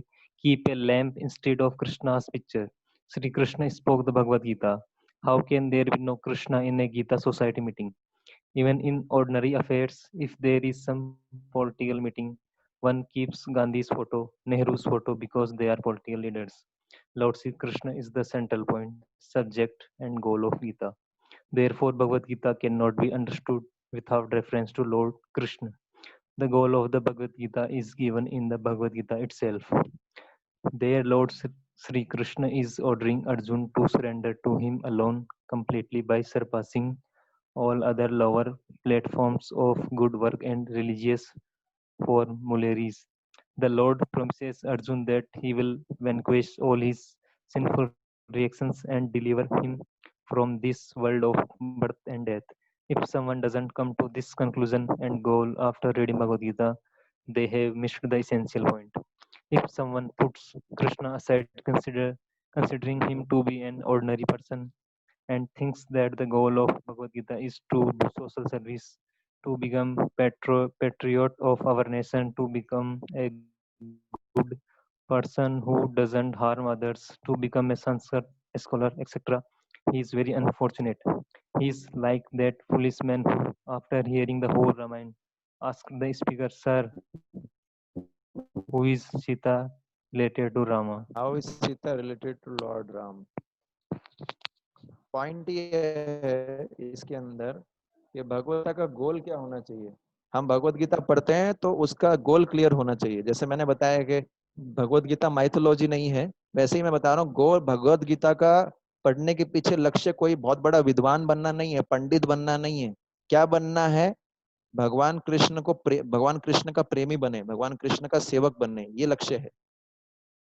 keep a lamp instead of Krishna's picture. Sri Krishna spoke the Bhagavad Gita. How can there be no Krishna in a Gita society meeting? Even in ordinary affairs, if there is some political meeting, one keeps Gandhi's photo, Nehru's photo because they are political leaders. Lord Sri Krishna is the central point, subject, and goal of Gita. Therefore, Bhagavad Gita cannot be understood without reference to Lord Krishna. The goal of the Bhagavad Gita is given in the Bhagavad Gita itself. There, Lord Sri Krishna is ordering Arjun to surrender to him alone completely by surpassing all other lower platforms of good work and religious formularies. The Lord promises Arjun that he will vanquish all his sinful reactions and deliver him from this world of birth and death. If someone doesn't come to this conclusion and goal after reading Bhagavad Gita, they have missed the essential point. If someone puts Krishna aside, considering him to be an ordinary person and thinks that the goal of Bhagavad Gita is to do social service, to become patriot of our nation, to become a good person who doesn't harm others, to become a Sanskrit scholar, etc. He is very unfortunate. He is like that foolish man who, after hearing the whole Ramayana, asked the speaker, "Sir, who is Sita related to Rama?" How is Sita related to Lord Ram? Point ये है इसके अंदर कि भगवत गीता का गोल क्या होना चाहिए। हम भगवत गीता पढ़ते हैं तो उसका गोल क्लियर होना चाहिए। जैसे मैंने बताया कि भगवत गीता माइथोलॉजी नहीं है, वैसे ही मैं बता रहा हूँ गोल भगवत गीता का पढ़ने के पीछे लक्ष्य कोई बहुत बड़ा विद्वान बनना नहीं है, पंडित बनना नहीं है। क्या बनना है? भगवान कृष्ण को भगवान कृष्ण का प्रेमी बने, भगवान कृष्ण का सेवक बनने, ये लक्ष्य है।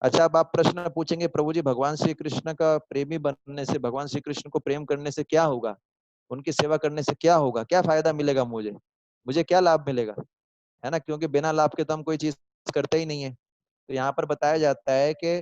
अच्छा, अब आप प्रश्न पूछेंगे, प्रभु जी भगवान श्री कृष्ण का प्रेमी बनने से, भगवान श्री कृष्ण को प्रेम करने से क्या होगा? उनकी सेवा करने से क्या होगा? क्या फायदा मिलेगा मुझे क्या लाभ मिलेगा? है ना, क्योंकि बिना लाभ के तो हम कोई चीज करते ही नहीं है। तो यहाँ पर बताया जाता है कि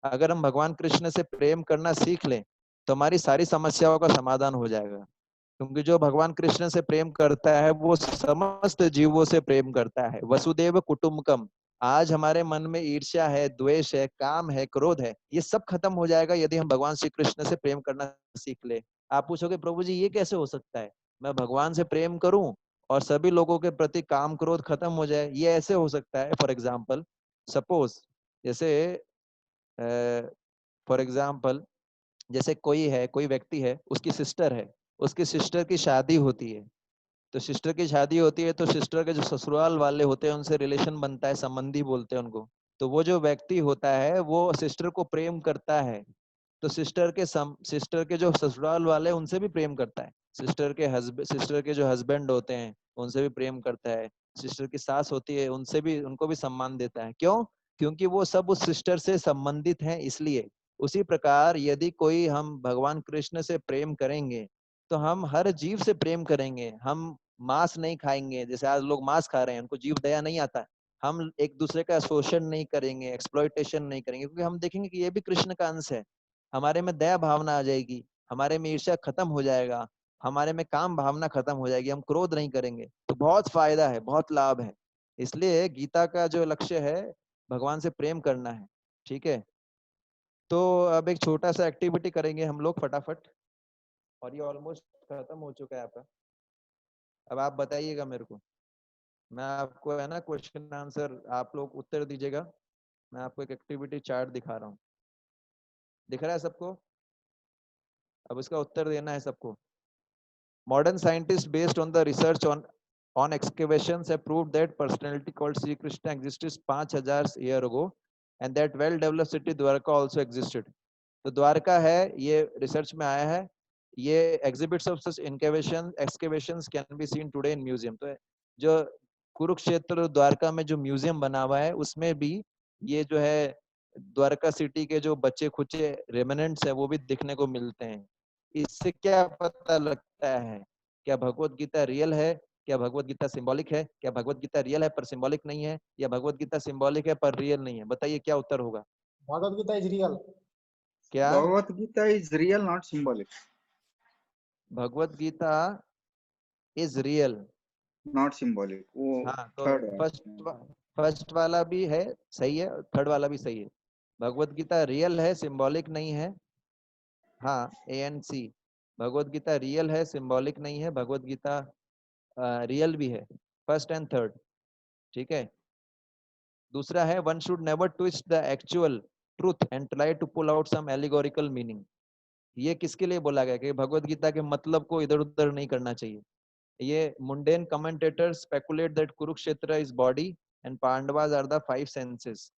अगर हम भगवान कृष्ण से प्रेम करना सीख लें तो हमारी सारी समस्याओं का समाधान हो जाएगा। क्योंकि जो भगवान कृष्ण से प्रेम करता है वो समस्त जीवों से प्रेम करता है। वसुदेव कुटुंबकम। आज हमारे मन में ईर्ष्या है, द्वेष है, काम है, क्रोध है, ये सब खत्म हो जाएगा यदि हम भगवान श्री कृष्ण से प्रेम करना सीख ले। आप पूछोगे प्रभु जी ये कैसे हो सकता है, मैं भगवान से प्रेम करूं और सभी लोगों के प्रति काम क्रोध खत्म हो जाए? ये ऐसे हो सकता है, फॉर एग्जाम्पल सपोज, जैसे फॉर एग्जाम्पल जैसे कोई व्यक्ति है, उसकी सिस्टर है, उसकी सिस्टर की शादी होती है, तो सिस्टर की शादी होती है तो सिस्टर के जो ससुराल वाले होते हैं उनसे रिलेशन बनता है, संबंधी बोलते हैं उनको। तो वो जो व्यक्ति होता है वो सिस्टर को प्रेम करता है, तो सिस्टर के जो ससुराल वाले उनसे भी प्रेम करता है, सिस्टर के जो हस्बैंड होते हैं उनसे भी प्रेम करता है, सिस्टर की सास होती है उनको भी सम्मान देता है। क्यों? क्योंकि वो सब उस सिस्टर से संबंधित हैं इसलिए। उसी प्रकार यदि कोई हम भगवान कृष्ण से प्रेम करेंगे तो हम हर जीव से प्रेम करेंगे। हम मांस नहीं खाएंगे, जैसे आज लोग मांस खा रहे हैं, उनको जीव दया नहीं आता। हम एक दूसरे का शोषण नहीं करेंगे, एक्सप्लॉइटेशन नहीं करेंगे, क्योंकि हम देखेंगे कि ये भी कृष्ण का अंश है। हमारे में दया भावना आ जाएगी, हमारे में ईर्ष्या खत्म हो जाएगा, हमारे में काम भावना खत्म हो जाएगी, हम क्रोध नहीं करेंगे। तो बहुत फायदा है, बहुत लाभ है। इसलिए गीता का जो लक्ष्य है भगवान से प्रेम करना है। ठीक है, तो अब एक छोटा सा एक्टिविटी करेंगे हम लोग फटाफट, और ये ऑलमोस्ट खत्म हो चुका है आपका। अब आप बताइएगा मेरे को, मैं आपको है ना क्वेश्चन आंसर, आप लोग उत्तर दीजिएगा। मैं आपको एक एक्टिविटी चार्ट दिखा रहा हूँ, दिख रहा है सबको? अब इसका उत्तर देना है सबको। Modern scientists, based on the research on excavations, have proved that personality called Sri Krishna existed 5000 years ago, and that well-developed city Dwarka also existed. तो द्वारका है, ये रिसर्च में आया है। ये exhibits of such excavations can be seen today in museum। तो जो कुरुक्षेत्र द्वारका में जो म्यूजियम बना हुआ है उसमें भी ये जो है द्वारका सिटी के जो बच्चे खुचे रेमिनेंट्स है वो भी दिखने को मिलते हैं। इससे क्या पता लगता है? क्या भगवत गीता रियल है? क्या भगवत गीता सिंबॉलिक है? क्या भगवत गीता रियल है पर सिंबॉलिक नहीं है? या भगवत गीता सिंबॉलिक है पर रियल नहीं है? बताइए क्या उत्तर होगा? Bhagavad Gita is real. क्या? Bhagavad Gita is real not symbolic. Bhagavad Gita is real not symbolic. वो हाँ, तो थर्ड फर्स्ट वाला भी है सही है, थर्ड वाला भी सही है। भगवत गीता रियल है, सिंबॉलिक नहीं है। हाँ, A and C. Bhagavad Gita real है, सिंबॉलिक नहीं है। भगवत गीता रियल भी है, फर्स्ट एंड थर्ड। ठीक है, दूसरा है one should never twist the actual truth and try to pull out some allegorical meaning. ये किसके लिए बोला गया कि भगवत गीता के मतलब को इधर उधर नहीं करना चाहिए। ये mundane commentators speculate that Kurukshetra is body and Pandavas are the five senses.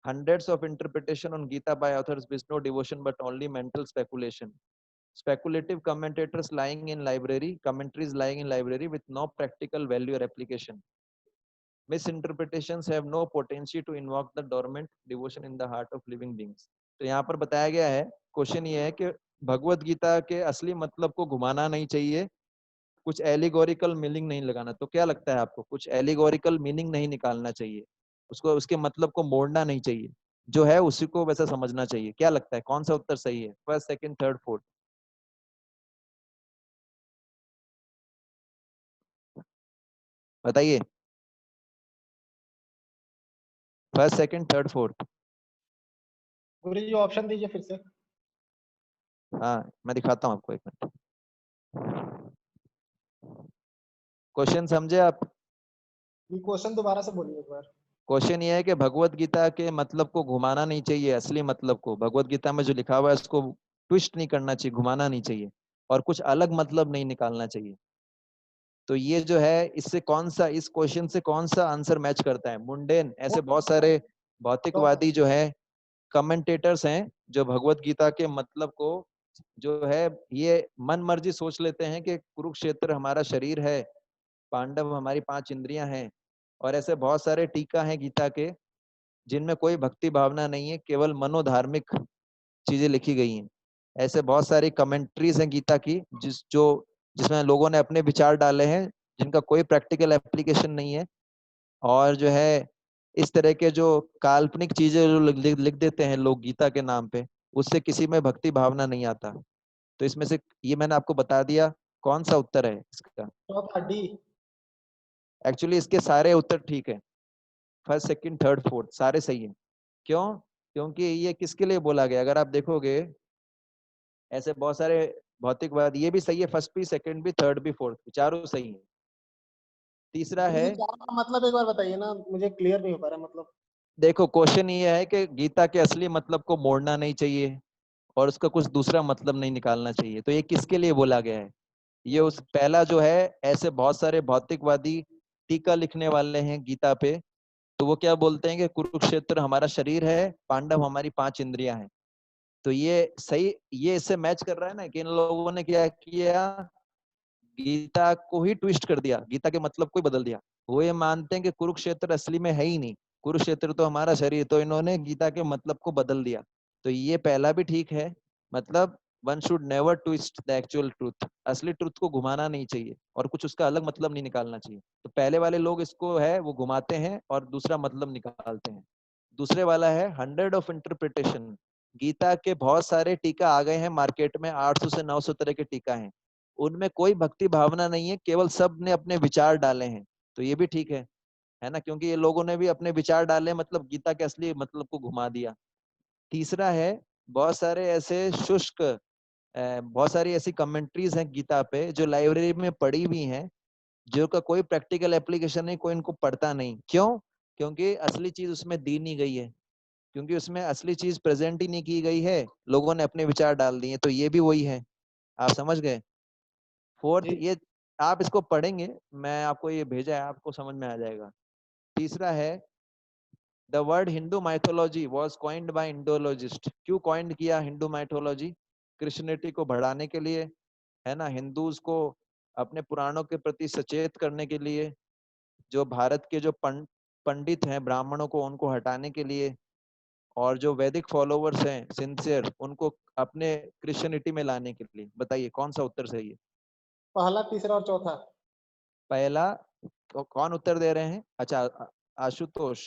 Hundreds of interpretation on Gita by authors with no devotion but only mental speculation. Speculative commentators lying in library, commentaries lying in library with no practical value or application. Misinterpretations have no potency to invoke the dormant devotion in the heart of living beings. तो यहाँ पर बताया गया है, question ये है कि भगवत गीता के असली मतलब को घुमाना नहीं चाहिए, कुछ एलिगोरिकल मीनिंग नहीं लगाना। तो क्या लगता है आपको? कुछ एलिगोरिकल मीनिंग नहीं निकालना चाहिए, उसको उसके मतलब को मोड़ना नहीं चाहिए, जो है उसी को वैसा समझना चाहिए। क्या लगता है कौन सा उत्तर सही है? First, second, third, fourth? बताइए, फर्स्ट, सेकंड, थर्ड, फोर्थ। गुरु जी ऑप्शन दीजिए फिर से। हाँ मैं दिखाता हूँ आपको, एक मिनट। क्वेश्चन समझे आप? ये क्वेश्चन दोबारा से बोलिए एक बार। क्वेश्चन ये है कि भगवत गीता के मतलब को घुमाना नहीं चाहिए, असली मतलब को, भगवत गीता में जो लिखा हुआ है उसको ट्विस्ट नहीं करना चाहिए, घुमाना नहीं चाहिए, और कुछ अलग मतलब नहीं निकालना चाहिए। तो ये जो है, इससे कौन सा, इस क्वेश्चन से कौन सा आंसर मैच करता है? मुंडेन, ऐसे बहुत सारे भौतिकवादी जो है, कमेंटेटर्स हैं, जो भगवत गीता के मतलब को जो है ये मन मर्जी सोच लेते हैं कि कुरुक्षेत्र हमारा शरीर है, पांडव हमारी 5 इंद्रियां हैं, और ऐसे बहुत सारे टीका हैं गीता के जिनमें कोई भक्ति भावना नहीं है, केवल मनोधार्मिक चीजें लिखी गई हैं। ऐसे बहुत सारी कमेंट्रीज हैं गीता की जिसमें लोगों ने अपने विचार डाले हैं, जिनका कोई प्रैक्टिकल एप्लीकेशन नहीं है, और जो है इस तरह के जो काल्पनिक चीजें जो लिख देते हैं लोग गीता के नाम पे, उससे किसी में भक्ति भावना नहीं आता। तो इसमें से ये मैंने आपको बता दिया, कौन सा उत्तर है इसका? चौथा डी। एक्चुअली इसके सारे उत्तर ठीक है, फर्स्ट, सेकंड, थर्ड, फोर्थ सारे सही है। क्यों? क्योंकि ये किसके लिए बोला गया, अगर आप देखोगे ऐसे बहुत सारे भौतिकवाद, ये भी सही है, फर्स्ट भी, सेकंड भी, थर्ड भी, फोर्थ भी, चारों सही है। तीसरा गुरु है, जी चार का मतलब एक बार बताइए ना, मुझे क्लियर नहीं हो पा रहा मतलब। देखो क्वेश्चन ये है कि गीता के असली मतलब को मोड़ना नहीं चाहिए और उसका कुछ दूसरा मतलब नहीं निकालना चाहिए। तो ये किसके लिए बोला गया है? ये उस पहला जो है, ऐसे बहुत सारे भौतिकवादी टीका लिखने वाले हैं गीता पे, तो वो क्या बोलते हैं कि कुरुक्षेत्र हमारा शरीर है, पांडव हमारी 5 इंद्रियां हैं। तो ये सही, ये इससे मैच कर रहा है ना कि इन लोगों ने क्या किया, गीता को ही ट्विस्ट कर दिया, गीता के मतलब को ही बदल दिया। वो ये मानते हैं कि कुरुक्षेत्र असली में है ही नहीं, कुरुक्षेत्र तो हमारा शरीर, तो इन्होंने गीता के मतलब को बदल दिया। तो ये पहला भी ठीक है, मतलब one should never twist the actual truth, असली ट्रूथ को घुमाना नहीं चाहिए और कुछ उसका अलग मतलब नहीं निकालना चाहिए। तो पहले वाले लोग इसको है वो घुमाते हैं और दूसरा मतलब निकालते हैं। दूसरे वाला है 100 ऑफ इंटरप्रिटेशन। गीता के बहुत सारे टीका आ गए हैं मार्केट में, 800 से 900 तरह के टीका हैं, उनमें कोई भक्ति भावना नहीं है, केवल सब ने अपने विचार डाले हैं। तो ये भी ठीक है ना, क्योंकि ये लोगों ने भी अपने विचार डाले, मतलब गीता के असली मतलब को घुमा दिया। तीसरा है, बहुत सारे ऐसे शुष्क, बहुत सारी ऐसी कमेंट्रीज हैं गीता पे जो लाइब्रेरी में पड़ी हुई हैं, जो का कोई प्रैक्टिकल एप्लीकेशन नहीं, कोई इनको पढ़ता नहीं। क्यों? क्योंकि असली चीज उसमें दी नहीं गई है, क्योंकि उसमें असली चीज प्रेजेंट ही नहीं की गई है, लोगों ने अपने विचार डाल दिए। तो ये भी वही है, आप समझ गए। फोर्थ, ये आप इसको पढ़ेंगे, मैं आपको ये भेजा है, आपको समझ में आ जाएगा। तीसरा है, the word Hindu mythology was coined by Indologist. क्यों कॉइंड किया हिंदू माइथोलॉजी? क्रिश्चियनिटी को बढ़ाने के लिए, है ना, हिंदूज को अपने पुराणों के प्रति सचेत करने के लिए, जो भारत के जो पंडित हैं ब्राह्मणों को, उनको हटाने के लिए, और जो वैदिक फॉलोवर्स हैं सिंसियर, उनको अपने क्रिश्चियनिटी में लाने के लिए। बताइए कौन सा उत्तर सही है? पहला, तीसरा और चौथा। पहला, कौन उत्तर दे रहे हैं? अच्छा, आशुतोष।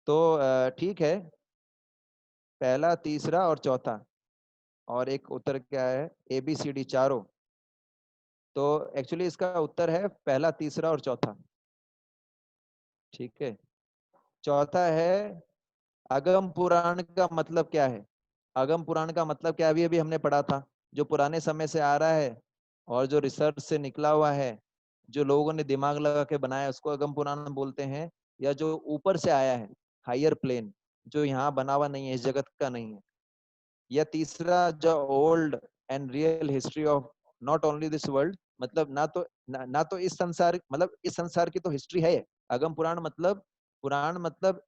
तो ठीक है, पहला, तीसरा और चौथा, और एक उत्तर क्या है, ABCD चारों। तो एक्चुअली इसका उत्तर है पहला, तीसरा और चौथा। ठीक है, चौथा है, अगम पुराण का मतलब क्या है? अगम पुराण का मतलब क्या, अभी अभी हमने पढ़ा था, जो पुराने समय से आ रहा है और जो रिसर्च से निकला हुआ है, जो लोगों ने दिमाग लगा के बनाया, उसको अगम पुराण बोलते हैं। या जो ऊपर से आया है, हायर प्लेन, जो यहाँ बना हुआ नहीं है, इस जगत का नहीं है। या तीसरा, जो old and real history of not only this world, मतलब ना तो इस संसार, मतलब इस संसार की तो हिस्ट्री है। अगम पुराण मतलब, पुराण मतलब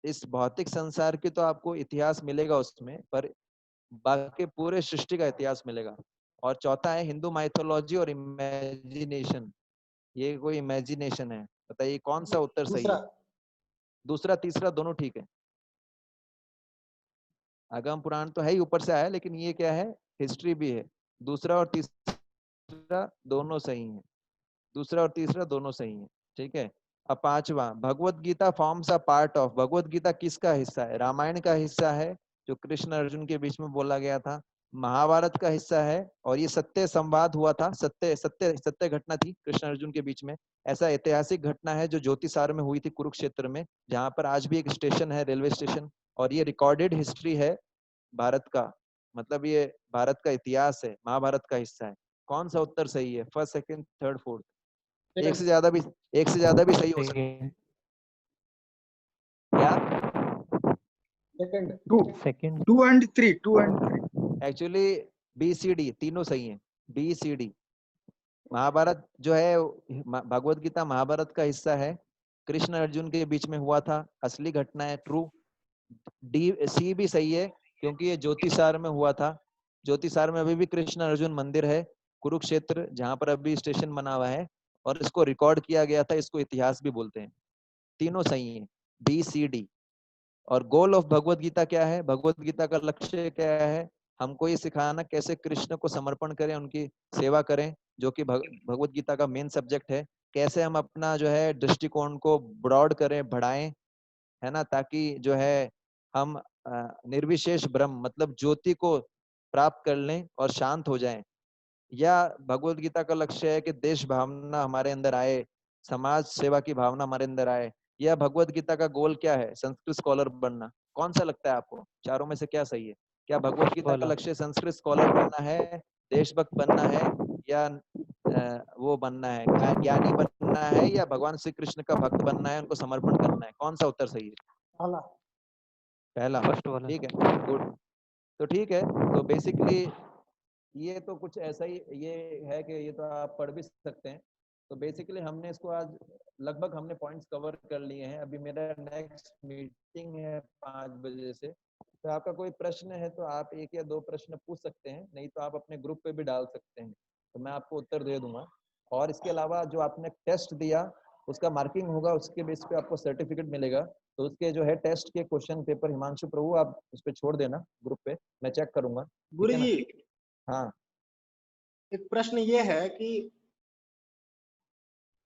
इस भौतिक संसार की तो आपको इतिहास मिलेगा उसमें, पर बाकी पूरे सृष्टि का इतिहास मिलेगा। और चौथा है हिंदू माइथोलॉजी और इमेजिनेशन। ये कोई इमेजिनेशन है। बताइए कौन सा उत्तर सही है? दूसरा, तीसरा दोनों ठीक है। अगम पुराण तो है ही, ऊपर से आया, लेकिन ये क्या है, हिस्ट्री भी है। दूसरा और तीसरा दोनों सही हैं, दूसरा और तीसरा दोनों सही हैं। ठीक है, अब पांचवा, Bhagavad Gita forms a part of. Bhagavad Gita किसका हिस्सा है? रामायण का हिस्सा है, जो कृष्ण अर्जुन के बीच में बोला गया था, महाभारत का हिस्सा है और ये सत्य संवाद हुआ था, सत्य घटना थी कृष्ण अर्जुन के बीच में। ऐसा ऐतिहासिक घटना है जो ज्योतिसार में हुई थी कुरुक्षेत्र में, जहाँ पर आज भी एक स्टेशन है, रेलवे स्टेशन, और ये रिकॉर्डेड हिस्ट्री है भारत का, मतलब ये भारत का इतिहास है, महाभारत का हिस्सा है। कौन सा उत्तर सही है? First, second, third, fourth? एक से ज्यादा भी सही हो सकता है। क्या? सेकंड। 2 and 3 एक्चुअली BCD तीनों सही हैं। BCD महाभारत जो है, भगवत गीता महाभारत का हिस्सा है, कृष्ण अर्जुन के बीच में हुआ था, असली घटना है, ट्रू। C भी सही है क्योंकि ये ज्योतिसार में हुआ था। ज्योतिसार में अभी भी कृष्ण अर्जुन मंदिर है, कुरुक्षेत्र, जहाँ पर अभी स्टेशन बना हुआ है, और इसको रिकॉर्ड किया गया था, इसको इतिहास भी बोलते हैं। तीनों सही हैं, BCD। और गोल ऑफ भगवत गीता क्या है? भगवत गीता का लक्ष्य क्या है? हमको ये सिखाना कैसे कृष्ण को समर्पण करें, उनकी सेवा करें, जो कि भगवत गीता का मेन सब्जेक्ट है। कैसे हम अपना जो है दृष्टिकोण को ब्रॉड करें, बढ़ाएं, है ना, ताकि जो है हम निर्विशेष ब्रह्म मतलब ज्योति को प्राप्त कर लें और शांत हो जाएं। या भगवत गीता का लक्ष्य है कि देश भावना हमारे अंदर आए, समाज सेवा की भावना हमारे अंदर आए। या भगवत गीता का गोल क्या है? संस्कृत स्कॉलर बनना। कौन सा लगता है आपको? चारों में से क्या सही है? क्या भगवत गीता का लक्ष्य संस्कृत स्कॉलर बनना है, देशभक्त बनना है, या वो बनना है, ज्ञानी बनना है, या भगवान श्री कृष्ण का भक्त बनना है, उनको समर्पण करना है? कौन सा उत्तर सही है? पहला। ठीक है, गुड। तो ठीक है, तो बेसिकली ये तो कुछ ऐसा ही ये है कि ये तो आप पढ़ भी सकते हैं। तो बेसिकली हमने इसको आज लगभग हमने पॉइंट्स कवर कर लिए हैं। अभी मेरा नेक्स्ट मीटिंग है 5 बजे से, तो आपका कोई प्रश्न है तो आप 1 या 2 प्रश्न पूछ सकते हैं, नहीं तो आप अपने ग्रुप पे भी डाल सकते हैं, तो मैं आपको उत्तर दे दूंगा। और इसके अलावा जो आपने टेस्ट दिया उसका मार्किंग होगा, उसके बेस पे आपको सर्टिफिकेट मिलेगा। तो उसके जो है टेस्ट के क्वेश्चन पेपर हिमांशु प्रभु आप उस पर छोड़ देना ग्रुप पे, मैं चेक करूंगा। गुरु जी, हाँ, एक प्रश्न ये है कि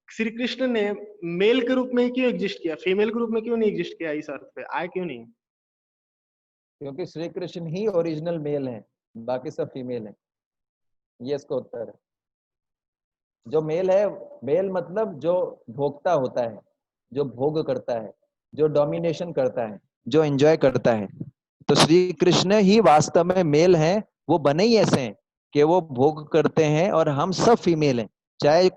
श्री कृष्ण ने मेल के रूप में क्यों एग्जिस्ट किया, फीमेल के रूप में क्यों नहीं एग्जिस्ट किया? इस अर्थ पे आए क्यों नहीं? क्योंकि श्री कृष्ण ही ओरिजिनल मेल हैं, बाकी सब फीमेल हैं। ये इसका उत्तर है। जो मेल है, मेल मतलब जो भोगता होता है, जो भोग करता है, जो डोमिनेशन करता है, जो एंजॉय करता है। तो श्री कृष्ण ही वास्तव में मेल हैं। वो बने ही ऐसे हैं कि वो भोग करते हैं, और हम सब फीमेल हैं। चाहे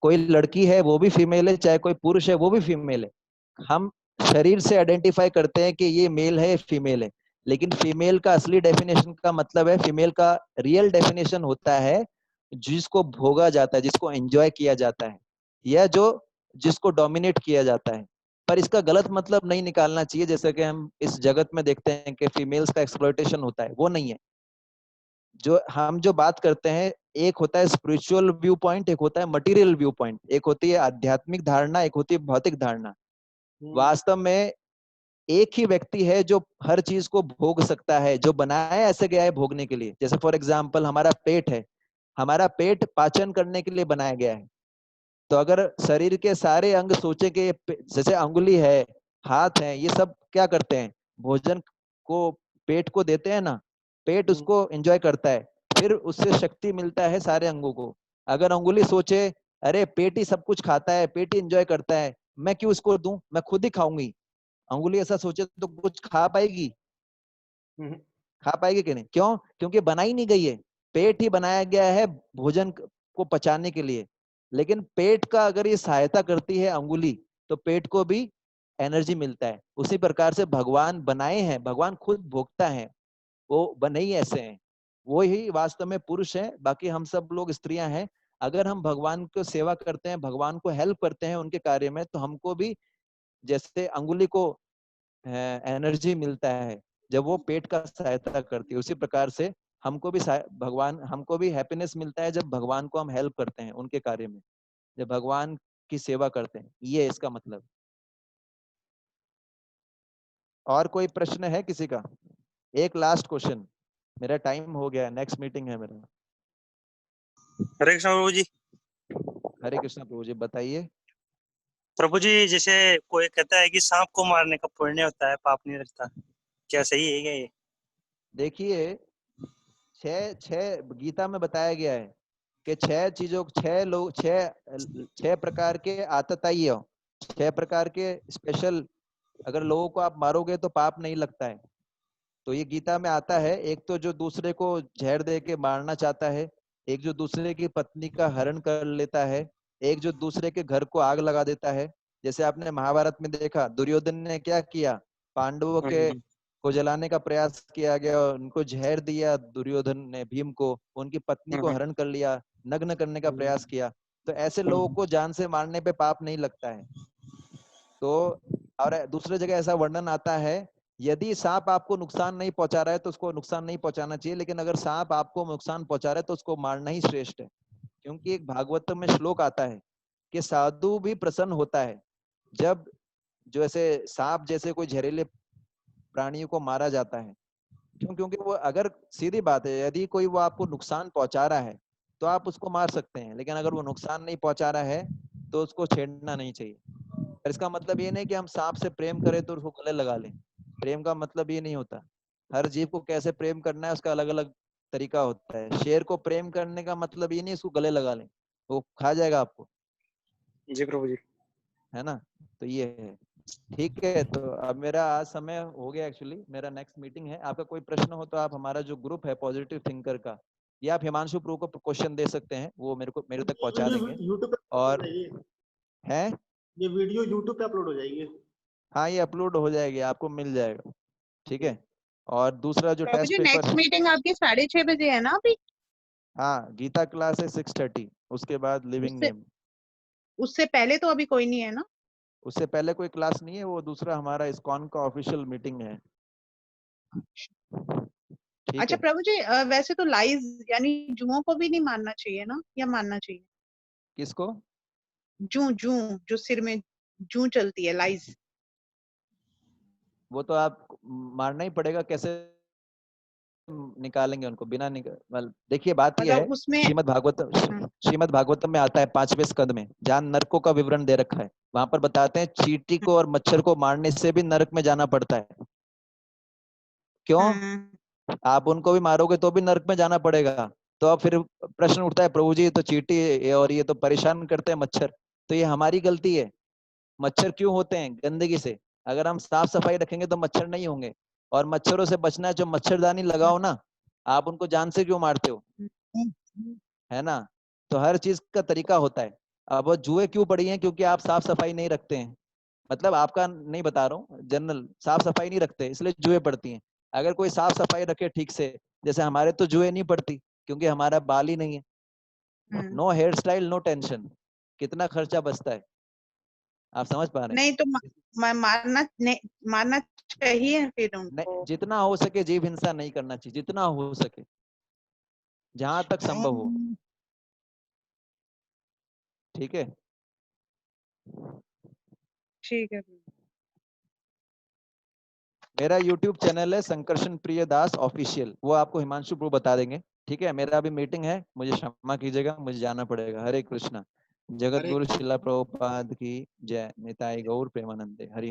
कोई लड़की है वो भी फीमेल है, चाहे कोई पुरुष है वो भी फीमेल है। हम शरीर से आइडेंटिफाई करते हैं कि ये मेल है, फीमेल है, लेकिन फीमेल का असली डेफिनेशन का मतलब है, फीमेल का रियल डेफिनेशन होता है जिसको भोगा जाता है, जिसको एंजॉय किया जाता है, या जिसको डोमिनेट किया जाता है। पर इसका गलत मतलब नहीं निकालना चाहिए, जैसे कि हम इस जगत में देखते हैं कि फीमेल्स का एक्सप्लॉयटेशन होता है, वो नहीं है। जो बात करते हैं, एक होता है स्पिरिचुअल व्यू पॉइंट, एक होता है मटेरियल व्यू पॉइंट, एक होती है आध्यात्मिक धारणा, एक होती है भौतिक धारणा। वास्तव में एक ही व्यक्ति है जो हर चीज को भोग सकता है, जो बनाया ऐसे गया है भोगने के लिए। जैसे फॉर एग्जाम्पल हमारा पेट है, हमारा पेट पाचन करने के लिए बनाया गया है। तो अगर शरीर के सारे अंग सोचे कि जैसे अंगुली है, हाथ है, ये सब क्या करते हैं? भोजन को पेट को देते हैं ना, पेट उसको एंजॉय करता है, फिर उससे शक्ति मिलता है सारे अंगों को। अगर अंगुली सोचे अरे पेट ही सब कुछ खाता है, पेट ही एंजॉय करता है, मैं क्यों इसको दूं, मैं खुद ही खाऊंगी, अंगुली ऐसा सोचे तो कुछ खा पाएगी? खा पाएगी कि नहीं? क्यों? क्योंकि बनाई नहीं गई है। पेट ही बनाया गया है भोजन को पचाने के लिए। लेकिन पेट का अगर ये सहायता करती है अंगुली, तो पेट को भी एनर्जी मिलता है। उसी प्रकार से भगवान बनाए हैं, भगवान खुद भोगता है, वो बने ही ऐसे हैं। वो ही वास्तव में पुरुष है, बाकी हम सब लोग स्त्रियां हैं। अगर हम भगवान को सेवा करते हैं, भगवान को हेल्प करते हैं उनके कार्य में, तो हमको भी जैसे अंगुली को एनर्जी मिलता है जब वो पेट का सहायता करती है, उसी प्रकार से हमको भी हैप्पीनेस मिलता है जब भगवान को हम हेल्प करते हैं उनके कार्य में, जब भगवान की सेवा करते हैं। ये इसका मतलब। और कोई प्रश्न है किसी का? एक लास्ट क्वेश्चन, मेरा टाइम हो गया, नेक्स्ट मीटिंग है मेरा। हरे कृष्ण प्रभु जी। हरे कृष्ण प्रभु जी, बताइए। प्रभु जी, जैसे कोई कहता है कि सांप को मारने का पुण्य होता है, पाप नहीं लगता, क्या सही है क्या ये? देखिए, छह गीता में बताया गया है कि 6 चीजों, 6 प्रकार के आतताई हो, 6 प्रकार के स्पेशल, अगर लोगों को आप मारोगे तो पाप नहीं लगता है। तो ये गीता में आता है। एक तो जो दूसरे को जहर दे के मारना चाहता है, एक जो दूसरे की पत्नी का हरण कर लेता है, एक जो दूसरे के घर को आग लगा देता है। जैसे आपने महाभारत में देखा दुर्योधन ने क्या किया, पांडवों के को जलाने का प्रयास किया गया, उनको जहर दिया दुर्योधन ने भीम को, उनकी पत्नी को हरण कर लिया, नग्न करने का प्रयास किया। तो ऐसे लोगों को जान से मारने पे पाप नहीं लगता है। तो और दूसरी जगह ऐसा वर्णन आता है, यदि सांप आपको नुकसान नहीं पहुंचा रहा है तो उसको नुकसान नहीं पहुंचाना चाहिए, लेकिन अगर सांप आपको नुकसान पहुंचा रहा है तो उसको मारना ही श्रेष्ठ है। क्योंकि एक भागवत में श्लोक आता है कि साधु भी प्रसन्न होता है जब जो ऐसे सांप जैसे कोई जहरीले प्राणियों को मारा जाता है। क्यों? क्योंकि वो, अगर सीधी बात है, यदि कोई वो आपको नुकसान पहुंचा रहा है तो आप उसको मार सकते हैं, लेकिन अगर वो नुकसान नहीं पहुंचा रहा है तो उसको छेड़ना नहीं चाहिए। पर इसका मतलब ये नहीं कि हम सांप से प्रेम करें तो उसको गले लगा लें। प्रेम का मतलब ये नहीं होता। हर जीव को कैसे प्रेम करना है उसका अलग अलग तरीका होता है। शेर को प्रेम करने का मतलब ये नहीं उसको गले लगा लें, वो खा जाएगा आपको। जी प्रभु जी। है ना? तो ये है। ठीक है, तो अब मेरा आज समय हो गया। एक्चुअली मेरा नेक्स्ट मीटिंग है। आपका कोई प्रश्न हो तो आप हमारा जो ग्रुप है पॉजिटिव थिंकर का, या आप हिमांशु प्रो को क्वेश्चन दे सकते हैं, वो मेरे तक पहुंचा देंगे। यूट्यूब पे और है ये वीडियो यूट्यूब पे अपलोड हो जाएगी। हाँ, ये अपलोड हो जाएगी, आपको मिल जाएगा। ठीक है। और दूसरा जो प्रभु टेस्ट जी, पेपर, नेक्स्ट मीटिंग आपकी 6:30 बजे है ना अभी? हाँ, गीता क्लास है 6:30, उसके बाद लिविंग उससे नेम। उससे पहले तो अभी कोई नहीं है ना? उससे पहले कोई क्लास नहीं है, वो दूसरा हमारा इस्कॉन का ऑफिशियल मीटिंग है। ठीक अच्छा है। प्रभु जी, वैसे तो लाइज यानी जुओं को भी नहीं मानना चाहिए ना, या मानना चाहिए? किसको? जू जू जो सिर में जू चलती है, लाइज। वो तो आप मारना ही पड़ेगा, कैसे निकालेंगे उनको बिना देखिए बात ये है, मतलब उसमें श्रीमद् भागवतम में आता है 5वें स्कंद में, जहाँ नरकों का विवरण दे रखा है। वहां पर बताते हैं चींटी को और मच्छर को मारने से भी नरक में जाना पड़ता है। क्यों? आप उनको भी मारोगे तो भी नरक में जाना पड़ेगा। तो अब फिर प्रश्न उठता है, प्रभु जी तो चींटी और ये तो परेशान करते हैं मच्छर, तो ये हमारी गलती है। मच्छर क्यों होते हैं? गंदगी से। अगर हम साफ सफाई रखेंगे तो मच्छर नहीं होंगे। और मच्छरों से बचना है, जो मच्छरदानी लगाओ ना, आप उनको जान से क्यों मारते हो? है ना? तो हर चीज का तरीका होता है। अब वो जुए क्यों पड़ी हैं? क्योंकि आप साफ सफाई नहीं रखते हैं। मतलब आपका नहीं बता रहा हूँ, जनरल साफ सफाई नहीं रखते, इसलिए जुए पड़ती हैं। अगर कोई साफ सफाई रखे ठीक से, जैसे हमारे तो जुए नहीं पड़ती, क्योंकि हमारा बाल ही नहीं है। No hair style, no tension. कितना खर्चा बचता है, आप समझ पा रहे हैं? नहीं तो मारना चाहिए फिर नहीं, उनको। जितना हो सके जीव हिंसा नहीं करना चाहिए, जितना हो सके, जहां तक संभव हो। ठीक है। ठीक है। मेरा YouTube चैनल है संकर्षण प्रिय दास ऑफिशियल, वो आपको हिमांशु प्रो बता देंगे। ठीक है। मेरा अभी मीटिंग है, मुझे क्षमा कीजिएगा, मुझे जाना पड़ेगा। हरे कृष्णा। जगत गुरु शिला प्रभुपाद की जय। निताई गौर प्रेमानंदे। हरि